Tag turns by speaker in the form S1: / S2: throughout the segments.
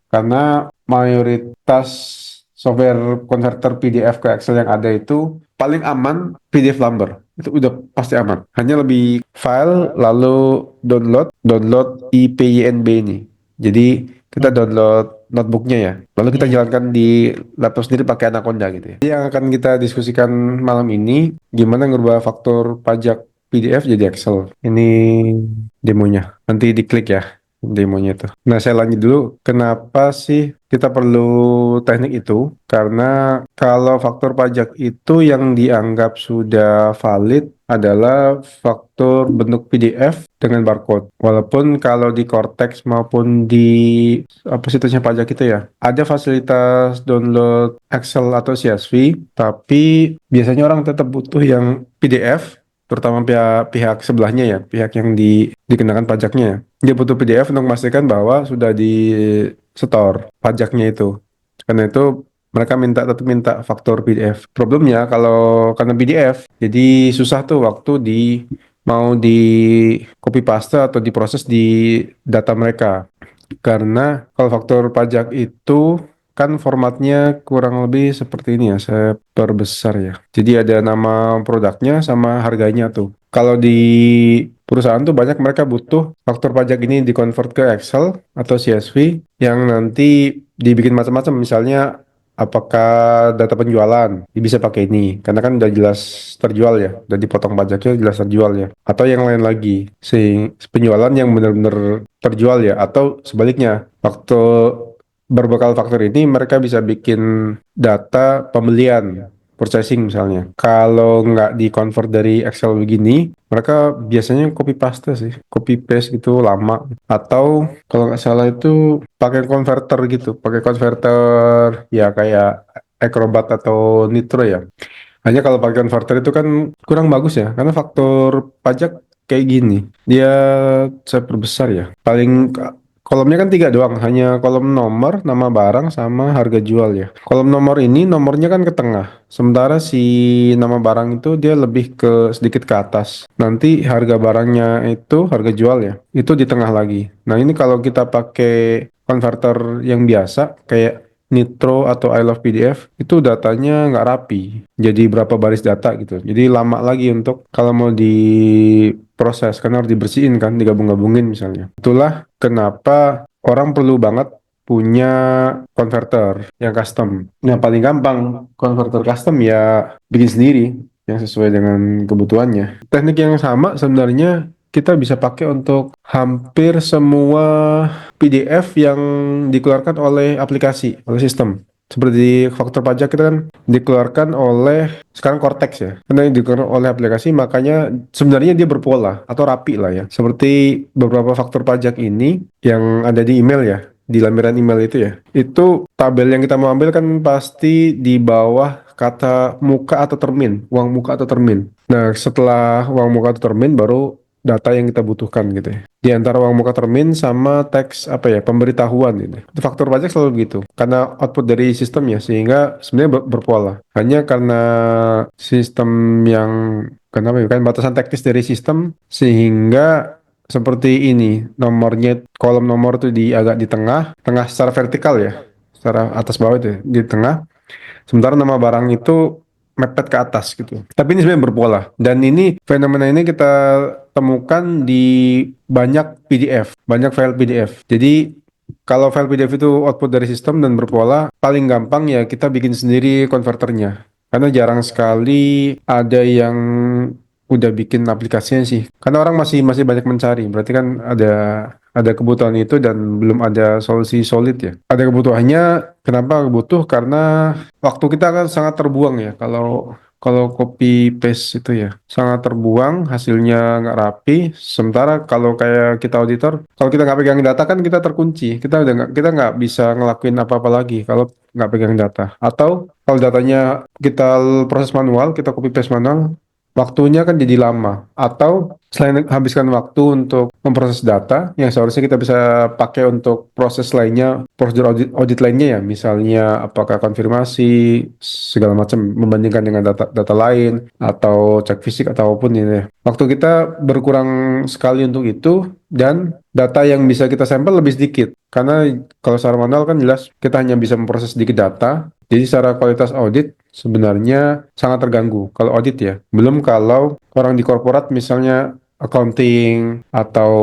S1: karena mayoritas software converter PDF ke Excel yang ada itu paling aman PDF Lumber. Itu udah pasti aman. Hanya lebih file lalu download IPYNB ini. Jadi kita
S2: Hmm.
S1: download notebooknya ya. Lalu kita
S2: Hmm.
S1: jalankan di laptop sendiri pakai Anaconda gitu ya. Jadi yang akan kita diskusikan malam ini gimana ngerubah faktur pajak PDF jadi Excel. Ini demonya. Nanti diklik ya demonya itu. Nah, saya lanjut dulu. Kenapa sih kita perlu teknik itu? Karena kalau faktur pajak itu yang dianggap sudah valid adalah faktur bentuk PDF dengan barcode. Walaupun kalau di Cortex maupun di apa situsnya pajak itu ya, ada fasilitas download Excel atau CSV, tapi biasanya orang tetap butuh yang PDF, terutama pihak sebelahnya ya, pihak yang dikenakan pajaknya ya. Dia butuh PDF untuk memastikan bahwa sudah di setor pajaknya itu. Karena itu mereka tetap minta faktur PDF. Problemnya kalau karena PDF, jadi susah tuh waktu mau di copy paste atau diproses di data mereka. Karena kalau faktur pajak itu kan formatnya kurang lebih seperti ini ya, saya perbesar ya. Jadi ada nama produknya sama harganya tuh. Kalau di perusahaan tuh banyak mereka butuh faktur pajak ini dikonvert ke Excel atau CSV yang nanti dibikin macam-macam. Misalnya apakah data penjualan bisa pakai ini karena kan udah jelas terjual ya, udah dipotong pajaknya jelas terjual ya. Atau yang lain lagi, penjualan yang benar-benar terjual ya, atau sebaliknya waktu berbekal faktur ini mereka bisa bikin data pembelian purchasing misalnya. Kalau nggak di-convert dari Excel begini, mereka biasanya copy paste sih, copy paste gitu lama. Atau kalau nggak salah itu pakai converter gitu, pakai converter ya kayak Acrobat atau Nitro ya. Hanya kalau pakai converter itu kan kurang bagus ya, karena faktur pajak kayak gini, dia saya perbesar ya. Kolomnya kan tiga doang, hanya kolom nomor, nama barang, sama harga jual ya. Kolom nomor ini nomornya kan ke tengah, sementara si nama barang itu dia lebih ke sedikit ke atas. Nanti harga barangnya itu harga jual ya, itu di tengah lagi. Nah ini kalau kita pakai converter yang biasa kayak Nitro atau I Love PDF itu datanya nggak rapi, jadi berapa baris data gitu. Jadi lama lagi untuk kalau mau diproses karena harus dibersihin kan, digabung-gabungin misalnya. Itulah kenapa orang perlu banget punya converter yang custom. Nah paling gampang converter custom ya bikin sendiri yang sesuai dengan kebutuhannya. Teknik yang sama sebenarnya kita bisa pakai untuk hampir semua PDF yang dikeluarkan oleh aplikasi, oleh sistem. Seperti faktur pajak kita kan dikeluarkan oleh sekarang Cortex ya. Karena yang dikeluarkan oleh aplikasi makanya sebenarnya dia berpola atau rapi lah ya. Seperti beberapa faktur pajak ini yang ada di email ya, di lampiran email itu ya. Itu tabel yang kita mau ambil kan pasti di bawah kata muka atau termin, uang muka atau termin. Nah, setelah uang muka atau termin baru data yang kita butuhkan gitu ya. Di antara uang muka termin sama teks apa ya, pemberitahuan gitu. Itu faktur pajak selalu begitu. Karena output dari sistem ya, sehingga sebenarnya berpola. Hanya karena sistem yang kenapa ya, kan batasan teknis dari sistem sehingga seperti ini, nomornya kolom nomor itu agak di tengah, tengah secara vertikal ya, secara atas bawah itu ya, di tengah. Sementara nama barang itu mepet ke atas gitu. Tapi ini sebenarnya berpola. Dan ini fenomena ini kita temukan di banyak PDF, banyak file PDF. Jadi kalau file PDF itu output dari sistem dan berpola, paling gampang ya kita bikin sendiri konverternya. Karena jarang sekali ada yang udah bikin aplikasinya sih. Karena orang masih masih banyak mencari. Berarti kan ada kebutuhan itu dan belum ada solusi solid ya. Ada kebutuhannya, kenapa butuh? Karena waktu kita kan sangat terbuang ya. Kalau kalau copy paste itu ya sangat terbuang, hasilnya nggak rapi. Sementara kalau kayak kita auditor, kalau kita nggak pegang data kan kita terkunci. Kita nggak bisa ngelakuin apa-apa lagi kalau nggak pegang data. Atau kalau datanya kita proses manual, kita copy paste manual, waktunya kan jadi lama. Atau selain habiskan waktu untuk memproses data, yang seharusnya kita bisa pakai untuk proses lainnya, prosedur audit lainnya ya, misalnya apakah konfirmasi, segala macam, membandingkan dengan data lain, atau cek fisik, ataupun ini. Waktu kita berkurang sekali untuk itu, dan data yang bisa kita sampel lebih sedikit. Karena kalau secara manual kan jelas kita hanya bisa memproses sedikit data, jadi secara kualitas audit sebenarnya sangat terganggu kalau audit ya. Belum kalau orang di korporat misalnya accounting atau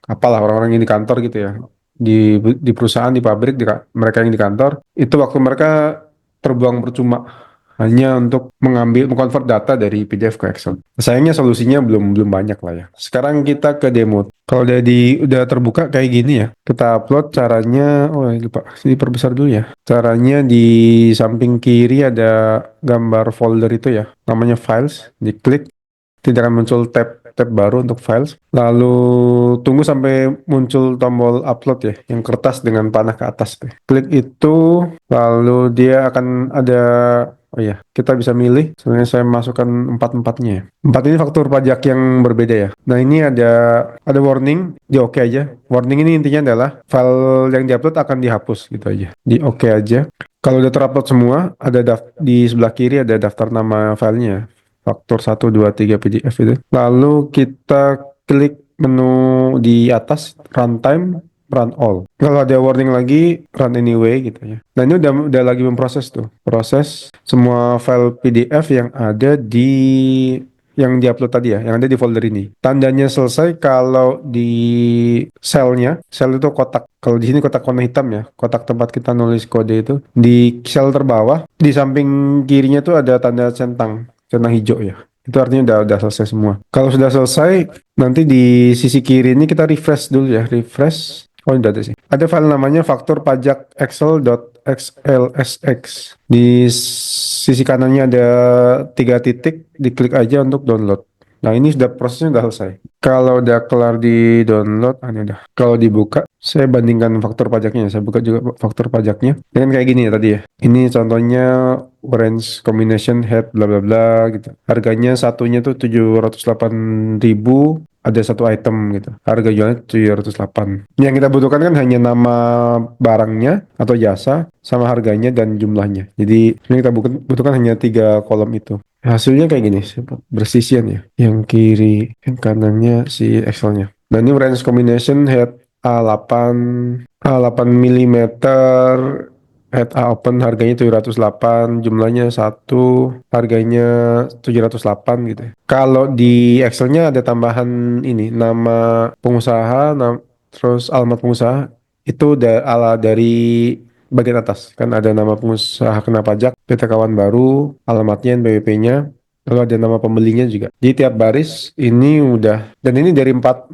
S1: apalah orang-orang yang di kantor gitu ya. Di perusahaan, di pabrik, mereka yang di kantor, itu waktu mereka terbuang percuma hanya untuk mengkonvert data dari PDF ke Excel. Sayangnya solusinya belum belum banyak lah ya. Sekarang kita ke demo. Kalau udah terbuka kayak gini ya, kita upload caranya. Oh lupa, sini perbesar dulu ya. Caranya di samping kiri ada gambar folder itu ya, namanya files. Diklik, tidak akan muncul tab baru untuk files. Lalu tunggu sampai muncul tombol upload ya, yang kertas dengan panah ke atas tuh. Klik itu, lalu dia akan ada. Oh iya, kita bisa milih. Sebenarnya saya masukkan empat-empatnya ya. Empat ini faktur pajak yang berbeda ya. Nah ini ada warning, di oke aja. Warning ini intinya adalah file yang diupload akan dihapus gitu aja. Di oke aja. Kalau udah terupload semua, ada di sebelah kiri ada daftar nama filenya. Faktor 1, 2, 3 PDF itu. Lalu kita klik menu di atas, runtime, run all. Kalau ada warning lagi, run anyway gitu ya. Nah ini udah lagi memproses tuh. Proses semua file PDF yang ada yang diupload tadi ya, yang ada di folder ini. Tandanya selesai kalau di sel itu kotak. Kalau di sini kotak warna hitam ya, kotak tempat kita nulis kode itu. Di sel terbawah, di samping kirinya tuh ada tanda centang hijau ya. Itu artinya udah selesai semua. Kalau sudah selesai, nanti di sisi kiri ini kita refresh dulu ya, refresh. Oh, udah ada sih. Ada file namanya faktur pajak excel.xlsx. Di sisi kanannya ada 3 titik, diklik aja untuk download. Nah, ini prosesnya udah selesai. Kalau udah kelar di download, ini udah. Kalau dibuka, saya bandingkan faktur pajaknya. Saya buka juga faktur pajaknya. Dengan kayak gini ya tadi ya. Ini contohnya orange combination head bla bla bla gitu. Harganya satunya tuh 708.000, ada satu item gitu. Harga jualnya 708. Yang kita butuhkan kan hanya nama barangnya atau jasa sama harganya dan jumlahnya. Jadi yang kita butuhkan hanya 3 kolom itu. Hasilnya kayak gini, bersisian ya. Yang kiri, yang kanannya si Excelnya. Nah ini range combination head A8 mm, head A open harganya 708, jumlahnya 1, harganya 708 gitu ya. Kalau di Excelnya ada tambahan ini, nama pengusaha, terus alamat pengusaha, itu ala dari bagian atas. Kan ada nama pengusaha kena pajak, PT Kawan Baru, alamatnya, NPWP-nya, lalu ada nama pembelinya juga. Di tiap baris ini udah, dan ini dari empat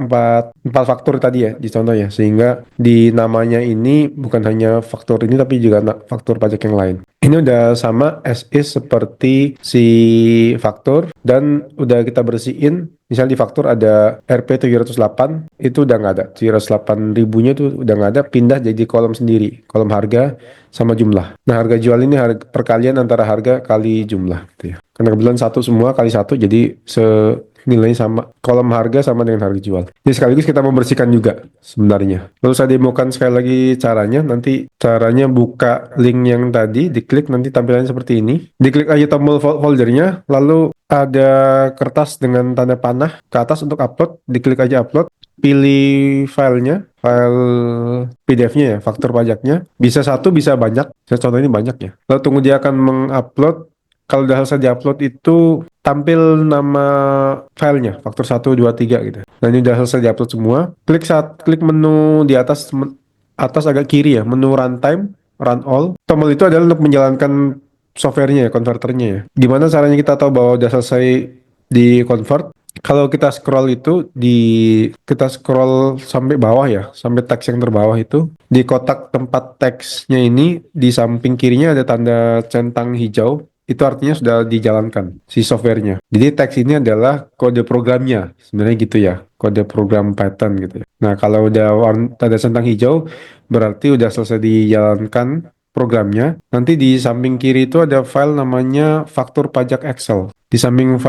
S1: faktur tadi ya, di contoh ya, sehingga di namanya ini bukan hanya faktur ini, tapi juga faktur pajak yang lain. Ini udah sama as is seperti si faktur, dan udah kita bersihin. Misal di faktur ada RP 708, itu udah nggak ada. 708 ribunya itu udah nggak ada, pindah jadi kolom sendiri. Kolom harga sama jumlah. Nah harga jual ini perkalian antara harga kali jumlah gitu ya. Karena kebetulan satu semua kali satu, jadi nilainya sama. Kolom harga sama dengan harga jual. Jadi sekaligus kita membersihkan juga sebenarnya. Lalu saya demokan sekali lagi caranya. Nanti caranya buka link yang tadi, diklik nanti tampilannya seperti ini. Diklik aja tombol foldernya, lalu ada kertas dengan tanda panah ke atas untuk upload. Diklik aja upload. Pilih filenya, file PDF-nya ya, faktur pajaknya. Bisa satu, bisa banyak. Saya contoh ini banyak ya. Lalu tunggu dia akan mengupload. Kalau udah selesai diupload itu tampil nama filenya, faktur 1, 2, 3 gitu. Nah ini udah selesai diupload semua. Klik menu di atas agak kiri ya, menu runtime, run all. Tombol itu adalah untuk menjalankan softwarenya ya, konverternya ya. Gimana caranya kita tahu bahwa udah selesai di convert? Kalau kita scroll itu kita scroll sampai bawah ya, sampai teks yang terbawah itu di kotak tempat teksnya ini di samping kirinya ada tanda centang hijau. Itu artinya sudah dijalankan si softwarenya. Jadi teks ini adalah kode programnya, sebenarnya gitu ya, kode program Python gitu ya. Nah kalau udah tanda centang hijau berarti udah selesai dijalankan programnya, nanti di samping kiri itu ada file namanya faktur pajak Excel. Di samping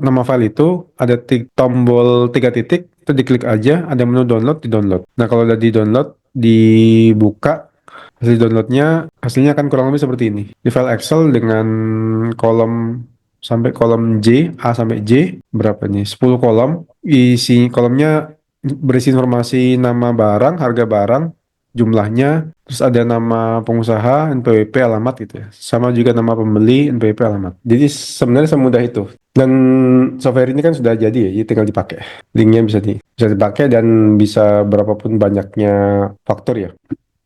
S1: nama file itu ada tombol 3 titik, itu diklik aja, ada menu download, di download. Nah, kalau udah di download, dibuka hasil downloadnya, hasilnya akan kurang lebih seperti ini. Di file Excel dengan kolom sampai kolom J, A sampai J, berapa nih? 10 kolom. Isi kolomnya berisi informasi nama barang, harga barang, jumlahnya, terus ada nama pengusaha, NPWP, alamat gitu ya. Sama juga nama pembeli, NPWP, alamat. Jadi sebenarnya semudah itu. Dan software ini kan sudah jadi ya, jadi tinggal dipakai. Linknya bisa dipakai dan bisa berapapun banyaknya faktor ya.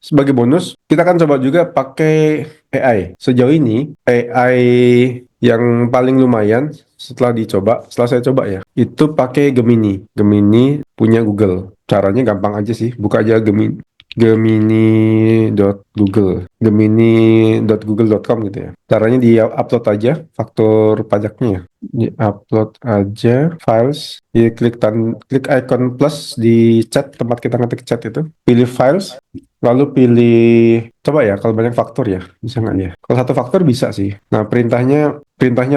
S1: Sebagai bonus, kita kan coba juga pakai AI. Sejauh ini, AI yang paling lumayan setelah saya coba ya, itu pakai Gemini. Gemini punya Google. Caranya gampang aja sih, buka aja gemini.google.com gitu ya. Caranya di upload aja faktur pajaknya ya. Di upload aja files, klik icon plus di chat, tempat kita ngetik chat itu, pilih files, lalu pilih, coba ya kalau banyak faktur ya, bisa nggak ya? Kalau satu faktur bisa sih. Nah, perintahnya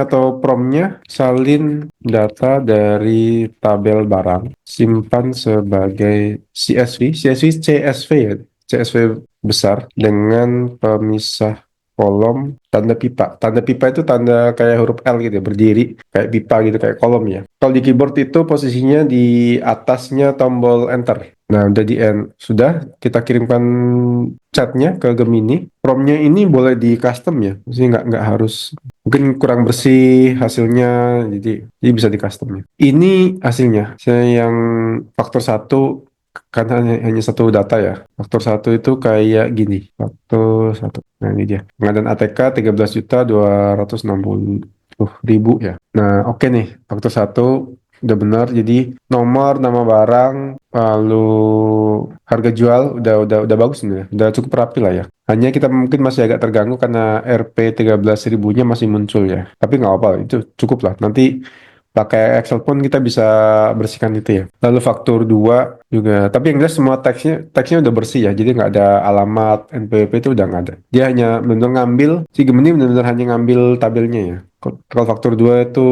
S1: atau promptnya, salin data dari tabel barang, simpan sebagai CSV ya, CSV besar dengan pemisah kolom tanda pipa. Tanda pipa itu tanda kayak huruf L gitu ya, berdiri kayak pipa gitu, kayak kolom ya. Kalau di keyboard itu posisinya di atasnya tombol enter. Nah, udah di end. Sudah, kita kirimkan chatnya ke Gemini. Promptnya ini boleh di custom ya. Maksudnya nggak harus, mungkin kurang bersih hasilnya, jadi bisa di custom ya. Ini hasilnya. Saya yang faktor satu, kan hanya satu data ya. Faktor satu itu kayak gini. Faktor satu. Nah, ini dia. Pengadaan ATK 13.260.000 ya. Nah, oke nih. Faktor satu udah benar. Jadi nomor, nama barang, lalu harga jual udah bagus nih. Udah cukup rapi lah ya. Hanya kita mungkin masih agak terganggu karena RP 13.000-nya masih muncul ya. Tapi nggak apa-apa, itu cukup lah. Nanti pakai Excel pun kita bisa bersihkan itu ya. Lalu faktur 2 juga. Tapi yang jelas semua teksnya udah bersih ya. Jadi nggak ada alamat, NPWP itu udah nggak ada. Dia hanya benar ngambil, si Gemini benar-benar hanya ngambil tabelnya ya. Kalau faktur 2 itu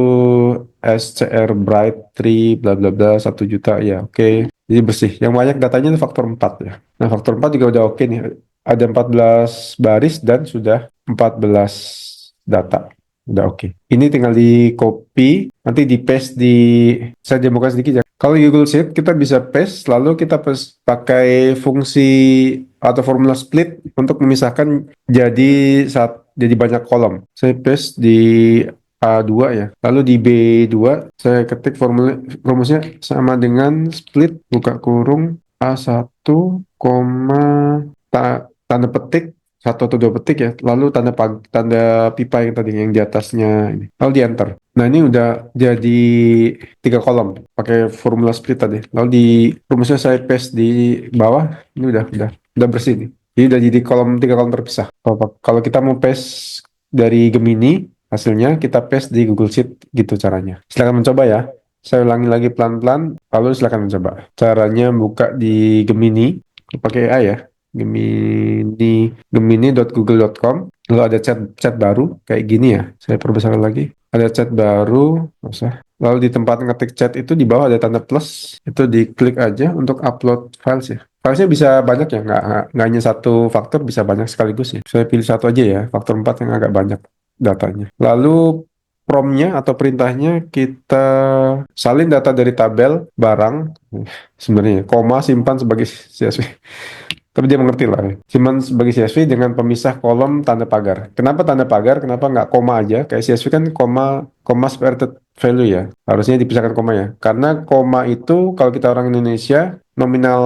S1: SCR Bright 3 bla bla bla 1 juta ya, oke. Jadi bersih. Yang banyak datanya itu faktor 4 ya. Nah, faktor 4 juga udah oke nih. Ada 14 baris dan sudah 14 data. Udah oke. Ini tinggal di copy, nanti di paste saya demokan sedikit ya. Kalau di Google Sheet kita bisa paste, lalu kita pakai fungsi atau formula split untuk memisahkan jadi banyak kolom. Saya paste di A2 ya. Lalu di B2 saya ketik rumusnya sama dengan split, buka kurung, A1, tanda petik, satu atau dua petik ya, lalu tanda pipa yang tadi yang di atasnya ini, lalu di enter. Nah, ini udah jadi 3 kolom pakai formula split tadi. Lalu di rumusnya saya paste di bawah, ini udah bersih nih. Jadi udah jadi 3 kolom terpisah. Kalau kita mau paste dari Gemini hasilnya, kita paste di Google Sheet gitu caranya. Silakan mencoba ya. Saya ulangi lagi pelan-pelan, lalu silakan mencoba. Caranya buka di Gemini, pakai AI ya. Gemini.google.com, lalu ada chat baru kayak gini ya. Saya perbesar lagi. Ada chat baru, nggak usah. Lalu di tempat ngetik chat itu di bawah ada tanda plus, itu diklik aja untuk upload files ya. Filesnya bisa banyak ya, nggak hanya satu faktor, bisa banyak sekaligus ya. Saya pilih satu aja ya, faktor 4 yang agak banyak datanya. Lalu promptnya atau perintahnya, kita salin data dari tabel barang, sebenarnya koma simpan sebagai CSV. Tapi dia mengerti lah ya. Simpan sebagai CSV dengan pemisah kolom tanda pagar. Kenapa tanda pagar? Kenapa nggak koma aja? Kayak CSV kan koma separated value ya. Harusnya dipisahkan koma ya. Karena koma itu kalau kita orang Indonesia, nominal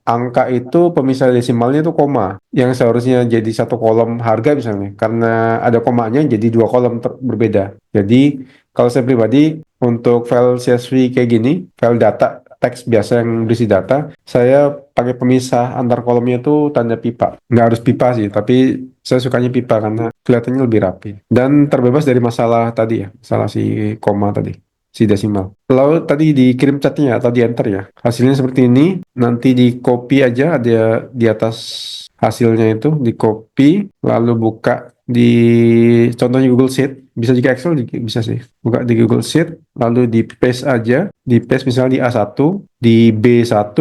S1: angka itu pemisah desimalnya itu koma. Yang seharusnya jadi satu kolom harga misalnya. Karena ada komanya jadi 2 kolom berbeda. Jadi kalau saya pribadi untuk file CSV kayak gini, file data teks biasa yang berisi data, saya pakai pemisah antar kolomnya itu tanda pipa. Nggak harus pipa sih, tapi saya sukanya pipa karena kelihatannya lebih rapi. Dan terbebas dari masalah tadi ya, masalah si koma tadi. si desimal. Lalu tadi dikirim catnya atau di enter ya. Hasilnya seperti ini. Nanti di copy aja, ada di atas hasilnya itu di copy, lalu buka di contohnya Google Sheet, bisa juga Excel bisa sih. Buka di Google Sheet, lalu di paste aja, di paste misalnya di A1, di B1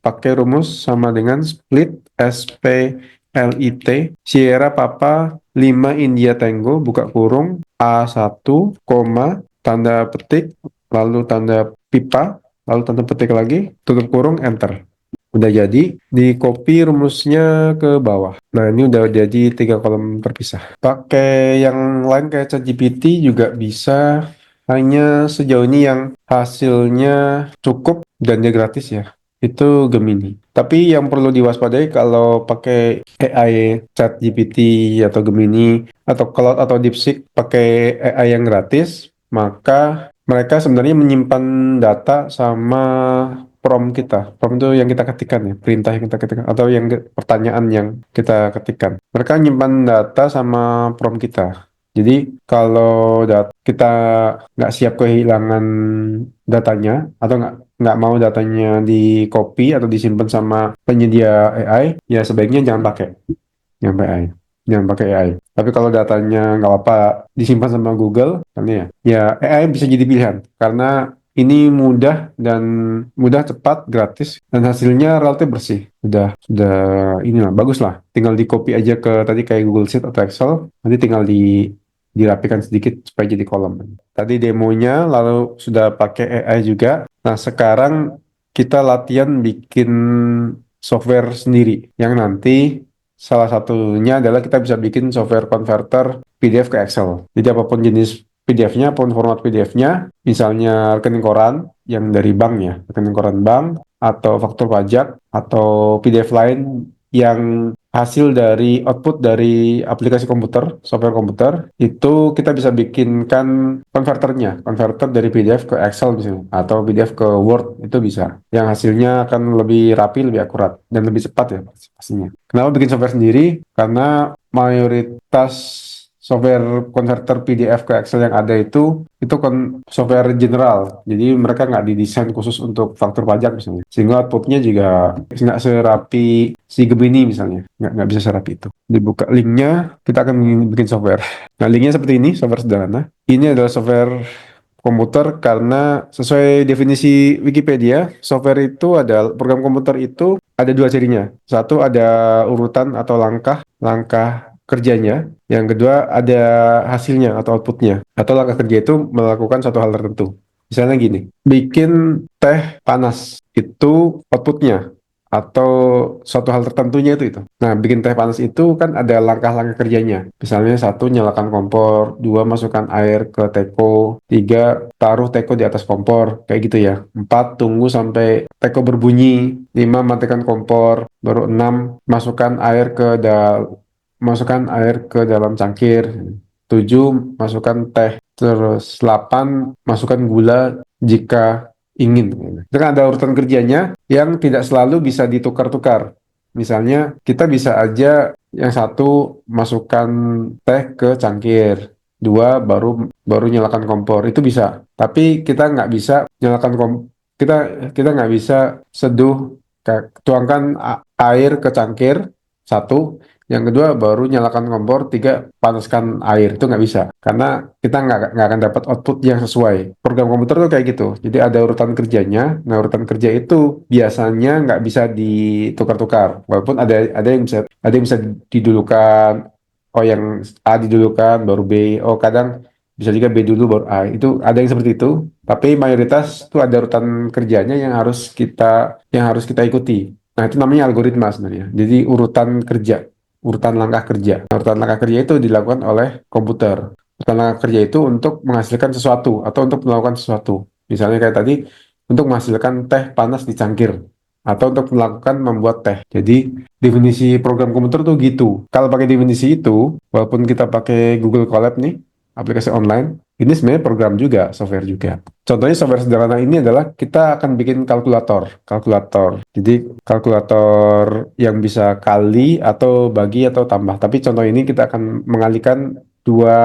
S1: pakai rumus sama dengan split SPLIT Sierra Papa 5 India Tango buka kurung A1, koma, tanda petik, lalu tanda pipa, lalu tanda petik lagi, tutup kurung, enter. Udah jadi, di copy rumusnya ke bawah. Nah, ini udah jadi 3 kolom terpisah. Pakai yang lain kayak ChatGPT juga bisa, hanya sejauh ini yang hasilnya cukup dan dia gratis ya. Itu Gemini. Tapi yang perlu diwaspadai kalau pakai AI ChatGPT atau Gemini atau Claude atau DeepSeek pakai AI yang gratis, maka mereka sebenarnya menyimpan data sama prompt kita. Prompt itu yang kita ketikkan ya, perintah yang kita ketikkan atau yang pertanyaan yang kita ketikkan. Mereka menyimpan data sama prompt kita. Jadi kalau kita nggak siap kehilangan datanya atau nggak mau datanya di copy atau disimpan sama penyedia AI, ya sebaiknya jangan pakai AI. Jangan pakai AI. Tapi kalau datanya nggak apa-apa disimpan sama Google, kan ya AI bisa jadi pilihan karena ini mudah dan mudah, cepat, gratis, dan hasilnya relatif bersih. Sudah inilah bagus lah. Tinggal di copy aja ke tadi kayak Google Sheet atau Excel, nanti tinggal dirapikan sedikit supaya jadi kolom. Tadi demonya, lalu sudah pakai AI juga. Nah, sekarang kita latihan bikin software sendiri yang nanti salah satunya adalah kita bisa bikin software converter PDF ke Excel. Jadi apapun jenis PDF-nya, apapun format PDF-nya, misalnya rekening koran yang dari bank ya, rekening koran bank, atau faktur pajak, atau PDF lain yang hasil dari output dari aplikasi komputer, software komputer, itu kita bisa bikinkan konverternya, konverter dari PDF ke Excel misalnya, atau PDF ke Word, itu bisa. Yang hasilnya akan lebih rapi, lebih akurat, dan lebih cepat ya pastinya. Kenapa bikin software sendiri? Karena mayoritas software converter PDF ke Excel yang ada itu kan software general. Jadi mereka nggak didesain khusus untuk faktur pajak misalnya. Sehingga outputnya juga nggak serapi si Gemini misalnya. Nggak bisa serapi itu. Dibuka linknya, kita akan bikin software. Nah, linknya seperti ini, software sederhana. Ini adalah software komputer karena sesuai definisi Wikipedia, software itu ada program komputer itu ada dua cirinya. Satu ada urutan atau langkah kerjanya. Yang kedua ada hasilnya atau outputnya. Atau langkah kerja itu melakukan suatu hal tertentu. Misalnya gini, bikin teh panas itu outputnya atau suatu hal tertentunya itu. Nah, bikin teh panas itu kan ada langkah-langkah kerjanya. Misalnya satu, nyalakan kompor, dua, masukkan air ke teko, tiga, taruh teko di atas kompor, kayak gitu ya. Empat, tunggu sampai teko berbunyi, lima, matikan kompor, baru enam, masukkan air ke dalam cangkir, tujuh, masukkan teh, terus 8 masukkan gula jika ingin. Itu kan ada urutan kerjanya yang tidak selalu bisa ditukar-tukar. Misalnya kita bisa aja yang satu masukkan teh ke cangkir, dua baru baru nyalakan kompor, itu bisa. Tapi kita nggak bisa nyalakan kita kita nggak bisa seduh, tuangkan air ke cangkir satu, yang kedua baru nyalakan kompor, tiga panaskan air, itu nggak bisa karena kita nggak akan dapat output yang sesuai. Program komputer tuh kayak gitu, jadi ada urutan kerjanya. Nah, urutan kerja itu biasanya nggak bisa ditukar-tukar, walaupun ada yang bisa didulukan. Oh, yang A didulukan baru B. Oh, kadang bisa juga B dulu baru A. Itu ada yang seperti itu, tapi mayoritas tuh ada urutan kerjanya yang harus kita ikuti. Nah, itu namanya algoritma sebenarnya. Jadi urutan langkah kerja. Nah, urutan langkah kerja itu dilakukan oleh komputer. Urutan langkah kerja itu untuk menghasilkan sesuatu atau untuk melakukan sesuatu. Misalnya kayak tadi, untuk menghasilkan teh panas di cangkir atau untuk membuat teh. Jadi definisi program komputer tuh gitu. Kalau pakai definisi itu, walaupun kita pakai Google Colab nih, aplikasi online, ini sebenarnya program juga, software juga. Contohnya software sederhana ini adalah kita akan bikin kalkulator. Jadi kalkulator yang bisa kali atau bagi atau tambah. Tapi contoh ini kita akan mengalihkan dua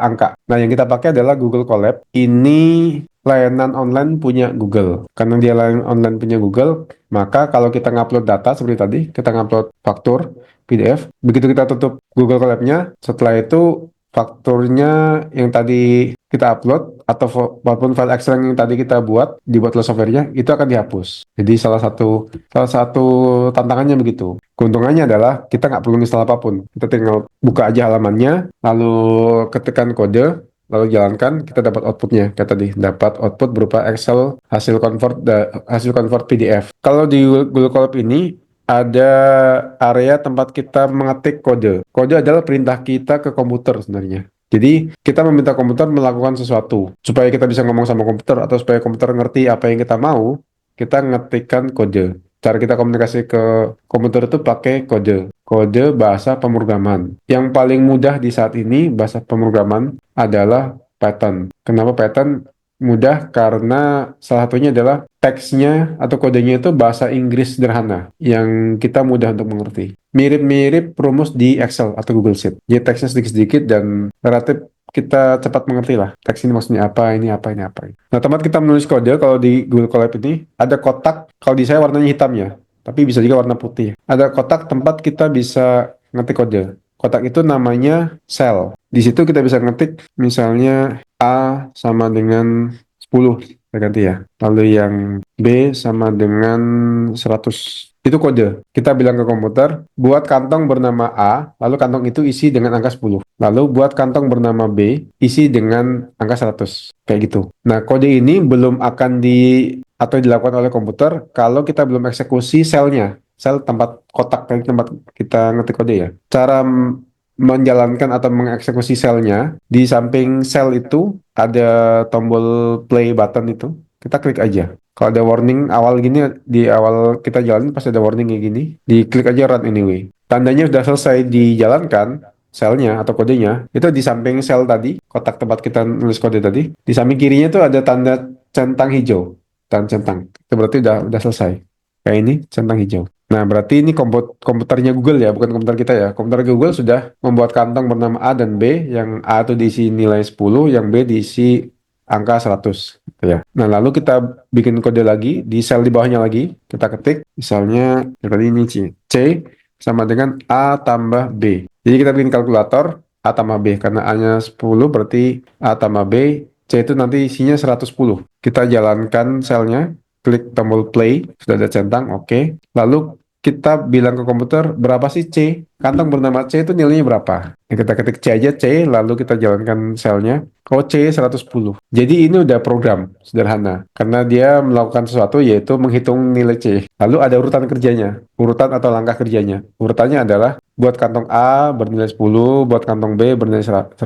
S1: angka. Nah, yang kita pakai adalah Google Colab. Ini layanan online punya Google. Karena dia layanan online punya Google, maka kalau kita ngupload data seperti tadi, kita ngupload faktur PDF, begitu kita tutup Google Colab-nya, setelah itu fakturnya yang tadi kita upload atau walaupun file Excel yang tadi kita dibuat oleh softwarenya itu akan dihapus. Jadi salah satu tantangannya begitu. Keuntungannya adalah kita nggak perlu install apapun. Kita tinggal buka aja halamannya, lalu ketikkan kode, lalu jalankan, kita dapat outputnya. Kayak tadi, dapat output berupa Excel hasil convert PDF. Kalau di Google Colab ini ada area tempat kita mengetik kode. Kode adalah perintah kita ke komputer sebenarnya. Jadi, kita meminta komputer melakukan sesuatu. Supaya kita bisa ngomong sama komputer atau supaya komputer ngerti apa yang kita mau, kita ngetikkan kode. Cara kita komunikasi ke komputer itu pakai kode. Kode bahasa pemrograman. Yang paling mudah di saat ini bahasa pemrograman adalah Python. Kenapa Python? Mudah karena salah satunya adalah teksnya atau kodenya itu bahasa Inggris sederhana yang kita mudah untuk mengerti. Mirip-mirip rumus di Excel atau Google Sheet. Jadi teksnya sedikit-sedikit dan relatif kita cepat mengerti lah. Teks ini maksudnya apa, ini apa, ini apa. Nah, tempat kita menulis kode, kalau di Google Colab ini, ada kotak, kalau di saya warnanya hitam ya, tapi bisa juga warna putih. Ada kotak tempat kita bisa ngetik kode. Kotak itu namanya cell. Di situ kita bisa ngetik misalnya A sama dengan 10, saya ganti ya. Lalu yang B sama dengan 100. Itu kode. Kita bilang ke komputer, buat kantong bernama A, lalu kantong itu isi dengan angka 10. Lalu buat kantong bernama B, isi dengan angka 100. Kayak gitu. Nah, kode ini belum akan atau dilakukan oleh komputer kalau kita belum eksekusi selnya. Sel tempat kotak, tempat kita ngetik kode ya. Cara menjalankan atau mengeksekusi selnya, di samping sel itu ada tombol play button itu. Kita klik aja. Kalau ada warning awal gini, di awal kita jalanin pasti ada warning kayak gini. Diklik aja run anyway. Tandanya sudah selesai dijalankan, selnya atau kodenya, itu di samping sel tadi, kotak tempat kita nulis kode tadi, di samping kirinya itu ada tanda centang hijau. Tanda centang. Itu berarti udah selesai. Kayak ini, centang hijau. Nah, berarti ini komputernya Google ya, bukan komputer kita ya. Komputer Google sudah membuat kantong bernama A dan B, yang A itu diisi nilai 10, yang B diisi angka 100. Gitu ya. Nah, lalu kita bikin kode lagi, di sel di bawahnya lagi, kita ketik, misalnya, tadi ini C sama dengan A tambah B. Jadi kita bikin kalkulator, A tambah B, karena A-nya 10, berarti A tambah B, C itu nanti isinya 110. Kita jalankan selnya, klik tombol play, sudah ada centang, oke. Lalu kita bilang ke komputer, berapa sih C? Kantong bernama C itu nilainya berapa? Ya, kita ketik C aja, C, lalu kita jalankan selnya. Oh, C 110. Jadi ini udah program sederhana. Karena dia melakukan sesuatu yaitu menghitung nilai C. Lalu ada urutan kerjanya, urutan atau langkah kerjanya. Urutannya adalah buat kantong A bernilai 10, buat kantong B bernilai 100,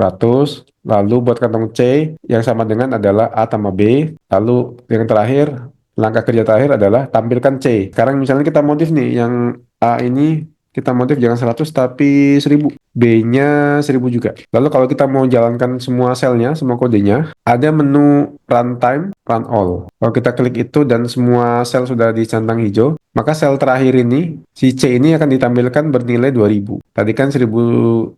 S1: lalu buat kantong C yang sama dengan adalah A tambah B, lalu yang terakhir, langkah kerja terakhir adalah tampilkan C. Sekarang misalnya kita modif nih, yang A ini kita modif jangan 100 tapi 1000. B-nya 1000 juga. Lalu kalau kita mau jalankan semua selnya, semua kodenya, ada menu runtime, run all. Kalau kita klik itu dan semua sel sudah dicentang hijau, maka sel terakhir ini, si C ini akan ditampilkan bernilai 2000. Tadi kan 1110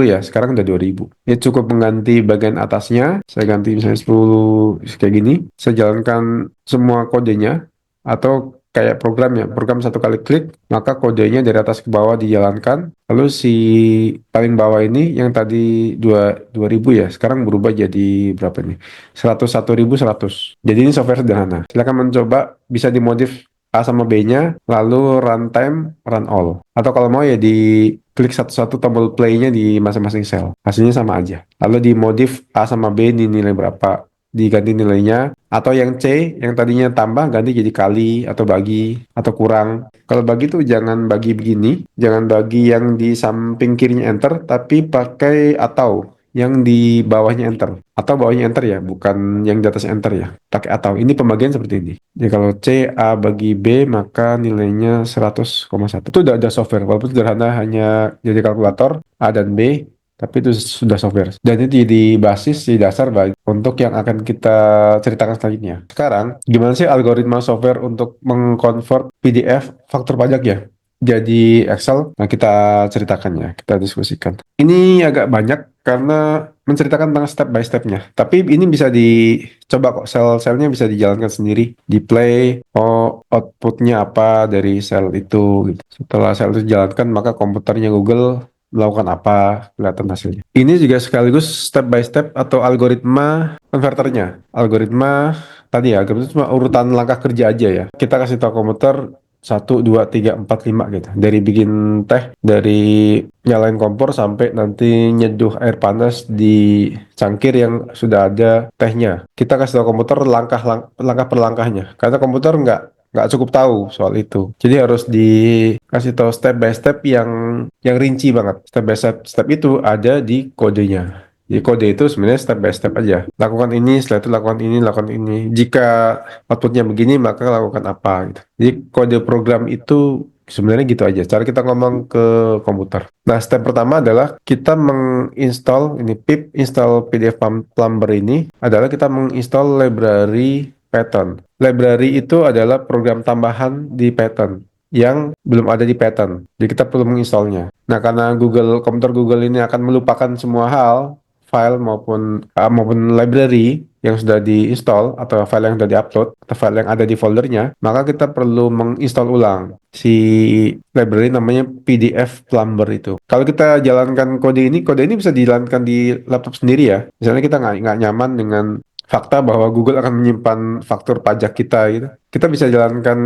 S1: ya, sekarang udah 2000. Ini cukup mengganti bagian atasnya, saya ganti misalnya 10 kayak gini, saya jalankan semua kodenya, atau kayak program satu kali klik, maka kodenya dari atas ke bawah dijalankan, lalu si paling bawah ini yang tadi 2000 ya, sekarang berubah jadi berapa nih? 101.100. Jadi ini software sederhana. Silakan mencoba, bisa dimodif A sama B-nya, lalu runtime, run all. Atau kalau mau ya di klik satu-satu tombol play-nya di masing-masing sel. Hasilnya sama aja. Lalu dimodif A sama B di nilai berapa, diganti nilainya, atau yang C yang tadinya tambah ganti jadi kali atau bagi atau kurang. Kalau bagi tuh jangan bagi begini, jangan bagi yang di samping kirinya enter, tapi pakai atau yang di bawahnya enter, atau bawahnya enter ya, bukan yang di atas enter ya, pakai atau. Ini pembagian seperti ini. Jadi kalau C A bagi B maka nilainya 100,1. Itu udah ada software, walaupun sederhana, hanya jadi kalkulator A dan B, tapi itu sudah software. Dan itu jadi basis, di dasar untuk yang akan kita ceritakan selanjutnya. Sekarang, gimana sih algoritma software untuk mengkonvert PDF faktur pajak ya? jadi Excel. Nah, kita ceritakan ya, kita diskusikan. Ini agak banyak karena menceritakan tentang step by stepnya. Tapi ini bisa dicoba kok, sel-selnya bisa dijalankan sendiri, di play, oh outputnya apa dari sel itu gitu. Setelah sel itu dijalankan, maka komputernya Google melakukan apa, kelihatan hasilnya. Ini juga sekaligus step by step atau algoritma konverternya. Algoritma tadi ya, algoritma cuma urutan langkah kerja aja ya. Kita kasih tahu komputer 1, 2, 3, 4, 5 gitu. Dari bikin teh, dari nyalain kompor sampai nanti nyeduh air panas di cangkir yang sudah ada tehnya. Kita kasih tahu komputer langkah per langkahnya. Karena komputer nggak cukup tahu soal itu. Jadi harus dikasih tahu step by step yang rinci banget. Step by step itu ada di kodenya. Jadi kode itu sebenarnya step by step aja. Lakukan ini, setelah itu lakukan ini, lakukan ini. Jika outputnya begini, maka lakukan apa gitu. Jadi kode program itu sebenarnya gitu aja. Cara kita ngomong ke komputer. Nah, step pertama adalah kita menginstall ini pip install PDF Plumber ini adalah kita menginstall library Python. Library itu adalah program tambahan di Python yang belum ada di Python. Jadi kita perlu menginstalnya. Nah, karena komputer Google ini akan melupakan semua hal, file maupun library yang sudah diinstal atau file yang sudah diupload atau file yang ada di foldernya, maka kita perlu menginstal ulang si library namanya PDF Plumber itu. Kalau kita jalankan kode ini bisa dijalankan di laptop sendiri ya. Misalnya kita nggak nyaman dengan fakta bahwa Google akan menyimpan faktur pajak kita gitu. Kita bisa jalankan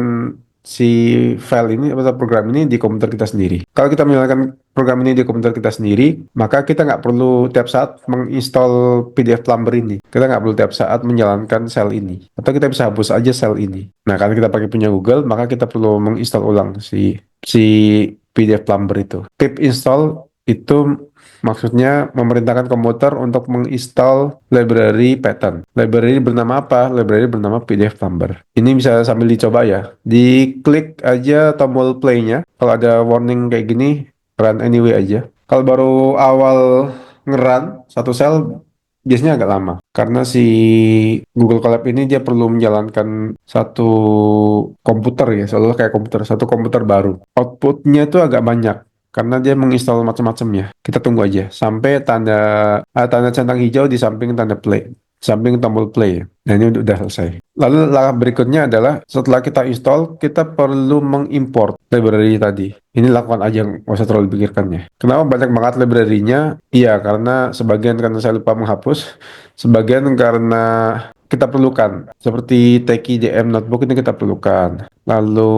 S1: si file ini atau program ini di komputer kita sendiri. Kalau kita menjalankan program ini di komputer kita sendiri, maka kita nggak perlu tiap saat menginstal PDF Plumber ini. Kita nggak perlu tiap saat menjalankan sel ini. Atau kita bisa hapus aja sel ini. Nah, karena kita pakai punya Google, maka kita perlu menginstal ulang si PDF Plumber itu. Pip install itu maksudnya memerintahkan komputer untuk menginstal library Python. Library bernama apa? Library bernama PDF Plumber. Ini bisa sambil dicoba ya. Diklik aja tombol play-nya. Kalau ada warning kayak gini, run anyway aja. Kalau baru awal ngeran satu sel, biasanya agak lama. Karena si Google Colab ini dia perlu menjalankan satu komputer ya, seolah kayak satu komputer baru. Outputnya itu agak banyak karena dia menginstal macam-macam ya. Kita tunggu aja sampai tanda centang hijau di samping tanda play, samping tombol play. Nah, ini udah selesai. Lalu langkah berikutnya adalah setelah kita install, kita perlu mengimport library tadi. Ini lakukan aja, nggak usah terlalu dipikirkannya. Kenapa banyak banget library-nya? Iya, karena sebagian karena saya lupa menghapus, sebagian karena kita perlukan. Seperti Teki DM Notebook ini kita perlukan. Lalu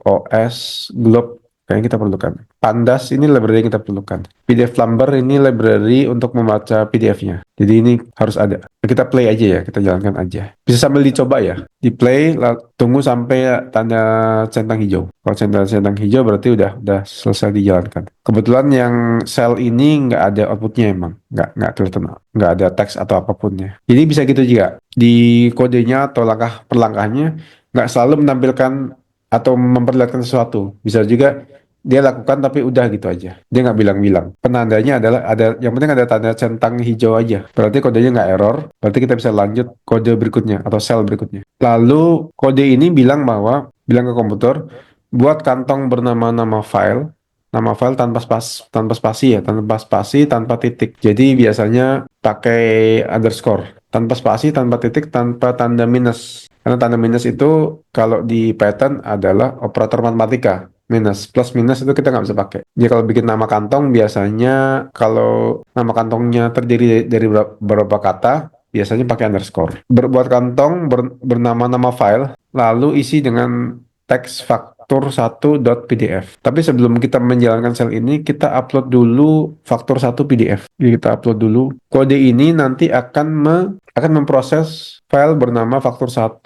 S1: OS Globe kayaknya kita perlukan. Pandas ini library yang kita perlukan. PDF Plumber ini library untuk membaca PDF-nya. Jadi ini harus ada. Kita play aja ya, kita jalankan aja. Bisa sambil dicoba ya. Di play, tunggu sampai tanda centang hijau. Kalau centang hijau berarti udah selesai dijalankan. Kebetulan yang sel ini nggak ada outputnya emang. Nggak kelihatan. Nggak ada teks atau apapunnya. Jadi bisa gitu juga. Di kodenya atau langkah per langkahnya, nggak selalu menampilkan atau memperlihatkan sesuatu. Bisa juga dia lakukan tapi udah gitu aja. Dia nggak bilang-bilang. Penandanya adalah yang penting ada tanda centang hijau aja. Berarti kodenya nggak error. Berarti kita bisa lanjut kode berikutnya atau sel berikutnya. Lalu kode ini bilang ke komputer, buat kantong bernama nama file tanpa spasi ya, tanpa spasi, tanpa titik. Jadi biasanya pakai underscore. Tanpa spasi, tanpa titik, tanpa tanda minus. Karena tanda minus itu kalau di Python adalah operator matematika. Minus, plus minus itu kita nggak bisa pakai. Jadi kalau bikin nama kantong biasanya kalau nama kantongnya terdiri dari beberapa kata, biasanya pakai underscore. Berbuat kantong bernama nama file, lalu isi dengan teks faktur1.pdf. Tapi sebelum kita menjalankan sel ini, kita upload dulu faktur1 PDF. Jadi kita upload dulu. Kode ini nanti akan memproses file bernama faktur1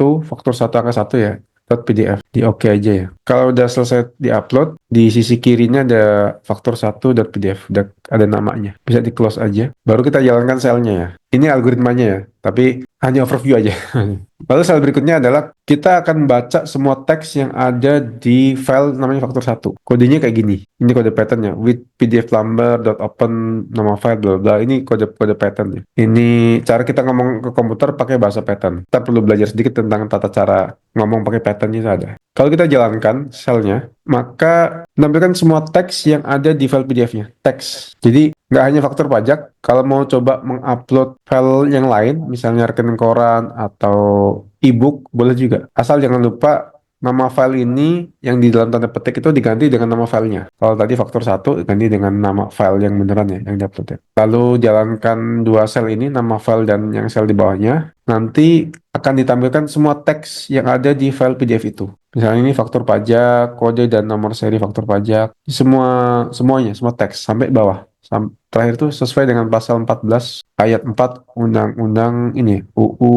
S1: angka 1 ya. .pdf di oke aja ya. Kalau udah selesai diupload, di sisi kirinya ada faktur1.pdf, udah ada namanya. Bisa di close aja. Baru kita jalankan selnya ya. Ini algoritmanya ya, tapi hanya overview aja. Lalu sel berikutnya adalah kita akan baca semua teks yang ada di file namanya faktur1. Kodenya kayak gini. Ini kode patternnya. With pdf plumber.open nama file bla bla. Ini kode patternnya. Ini cara kita ngomong ke komputer pakai bahasa Python. Kita perlu belajar sedikit tentang tata cara ngomong pakai patternnya itu ada. Kalau kita jalankan selnya, maka menampilkan semua teks yang ada di file PDF-nya. Teks. Jadi nggak hanya faktur pajak, kalau mau coba mengupload file yang lain, misalnya rekening koran atau ebook, boleh juga. Asal jangan lupa nama file ini yang di dalam tanda petik itu diganti dengan nama filenya. Kalau tadi faktur satu, ganti dengan nama file yang beneran ya, yang di-upload ya. Lalu jalankan dua sel ini, nama file dan yang sel di bawahnya. Nanti akan ditampilkan semua teks yang ada di file PDF itu. Misalnya ini faktur pajak, kode dan nomor seri faktur pajak, semuanya, semua teks sampai bawah. Terakhir itu sesuai dengan pasal 14 ayat 4 Undang-Undang ini UU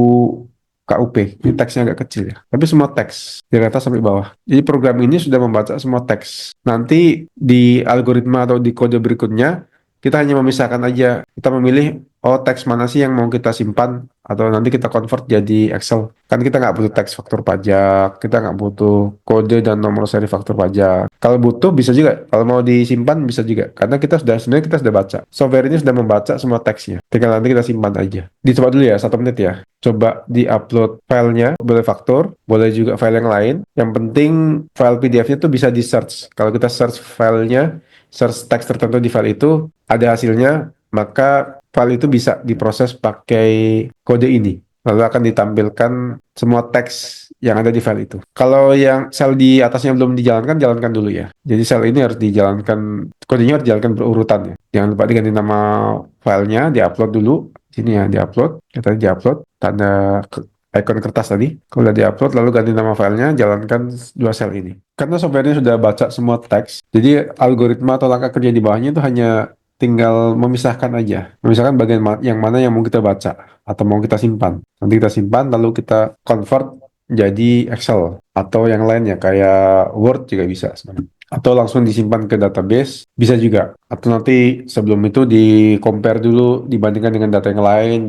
S1: KUP. Ini teksnya agak kecil ya. Tapi semua teks dari atas sampai bawah. Jadi program ini sudah membaca semua teks. Nanti di algoritma atau di kode berikutnya kita hanya memisahkan aja. Kita memilih, oh teks mana sih yang mau kita simpan atau nanti kita convert jadi Excel. Kan kita nggak butuh teks faktur pajak, kita nggak butuh kode dan nomor seri faktur pajak. Kalau butuh bisa juga, kalau mau disimpan bisa juga. Karena sebenarnya kita sudah baca. Software ini sudah membaca semua teksnya. Tinggal nanti kita simpan aja. Dicoba dulu ya, 1 menit ya. Coba di-upload filenya, boleh faktur, boleh juga file yang lain. Yang penting file PDF-nya tuh bisa di-search. Kalau kita search filenya, search teks tertentu di file itu, ada hasilnya, maka file itu bisa diproses pakai kode ini. Lalu akan ditampilkan semua teks yang ada di file itu. Kalau yang sel di atasnya belum dijalankan, jalankan dulu ya. Jadi sel ini harus dijalankan, kodenya harus dijalankan berurutan ya. Jangan lupa diganti nama filenya, diupload dulu. Sini ya, diupload. Kita diupload, tanda icon kertas tadi. Kalau udah diupload, lalu ganti nama filenya, jalankan dua sel ini. Karena softwarenya sudah baca semua teks, jadi algoritma atau langkah kerja di bawahnya itu hanya tinggal memisahkan aja. Memisahkan bagian yang mana yang mau kita baca atau mau kita simpan. Nanti kita simpan lalu kita convert jadi Excel atau yang lainnya kayak Word juga bisa sebenarnya. Atau langsung disimpan ke database bisa juga. Atau nanti sebelum itu di compare dulu dibandingkan dengan data yang lain,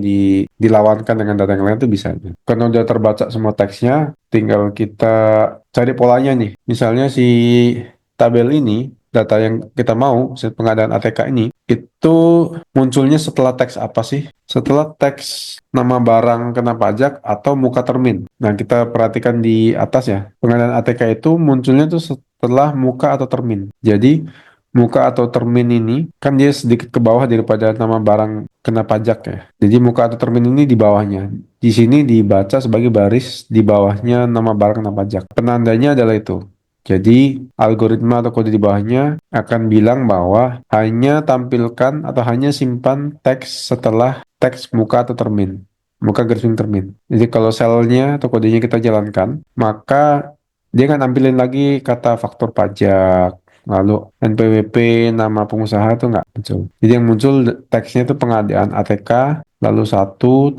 S1: dilawankan dengan data yang lain itu bisa. Karena udah terbaca semua teksnya, tinggal kita cari polanya nih. Misalnya si tabel ini, data yang kita mau, pengadaan ATK ini, itu munculnya setelah teks apa sih? Setelah teks nama barang kena pajak atau muka termin. Nah, kita perhatikan di atas ya, pengadaan ATK itu munculnya tuh setelah muka atau termin. Jadi, muka atau termin ini kan dia sedikit ke bawah daripada nama barang kena pajak ya. Jadi muka atau termin ini di bawahnya. Di sini dibaca sebagai baris di bawahnya nama barang kena pajak. Penandanya adalah itu. Jadi, algoritma atau kode di bawahnya akan bilang bahwa hanya tampilkan atau hanya simpan teks setelah teks muka atau termin. Muka garis miring termin. Jadi, kalau selnya atau kodenya kita jalankan, maka dia akan nampilin lagi kata faktur pajak, lalu NPWP, nama pengusaha itu nggak muncul. Jadi yang muncul teksnya itu pengadaan ATK, lalu 13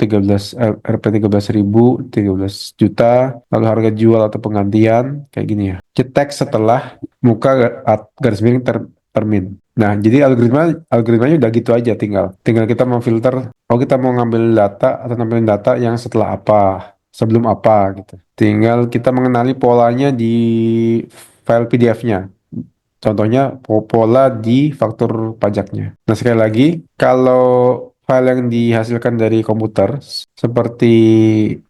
S1: Rp 13.000, 13 juta, lalu harga jual atau penggantian, kayak gini ya. Teks setelah muka garis miring termin. Nah, jadi algoritmanya udah gitu aja, tinggal kita memfilter, oh kita mau ngambil data atau nampilin data yang setelah apa, sebelum apa gitu. Tinggal kita mengenali polanya di file PDF-nya. Contohnya pola di faktur pajaknya. Nah, sekali lagi, kalau file yang dihasilkan dari komputer seperti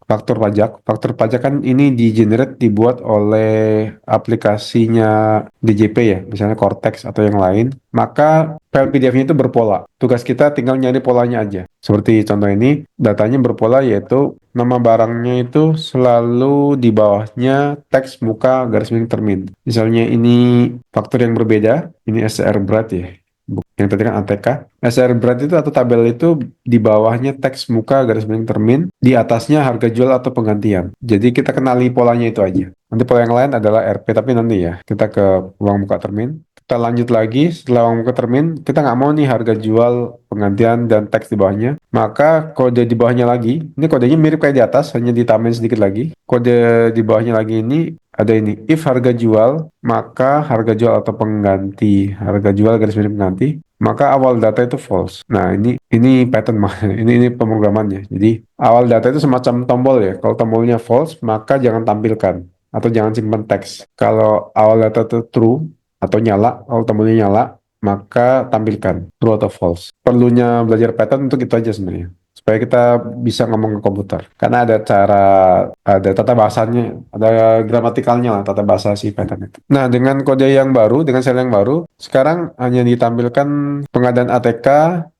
S1: faktur pajak kan ini dibuat oleh aplikasinya DJP ya, misalnya Cortex atau yang lain, maka file PDF-nya itu berpola. Tugas kita tinggal nyari polanya aja. Seperti contoh ini, datanya berpola yaitu nama barangnya itu selalu di bawahnya teks muka garis miring termin. Misalnya ini faktur yang berbeda, ini SCR berat ya. Yang tadi kan ATK. SCR berat itu atau tabel itu di bawahnya teks muka garis miring termin, di atasnya harga jual atau penggantian. Jadi kita kenali polanya itu aja. Nanti pola yang lain adalah RP, tapi nanti ya kita ke uang muka termin. Kita lanjut lagi, setelah uang muka termin, kita nggak mau nih harga jual, penggantian, dan teks di bawahnya. Maka kode di bawahnya lagi, ini kodenya mirip kayak di atas, hanya ditambahin sedikit lagi. Kode di bawahnya lagi ini, ada ini, if harga jual, maka harga jual atau pengganti, harga jual garis miring pengganti, maka awal data itu false. Nah, ini pattern mah, ini pemrogramannya. Jadi, awal data itu semacam tombol ya. Kalau tombolnya false, maka jangan tampilkan atau jangan simpan teks. Kalau awal data itu true atau nyala, kalau tombolnya nyala, maka tampilkan true atau false. Perlunya belajar pattern untuk itu aja sebenarnya. supaya kita bisa ngomong ke komputer. Karena ada tata bahasanya, ada gramatikalnya lah, tata bahasa si Python itu. Nah, dengan kode yang baru, dengan sel yang baru, sekarang hanya ditampilkan pengadaan ATK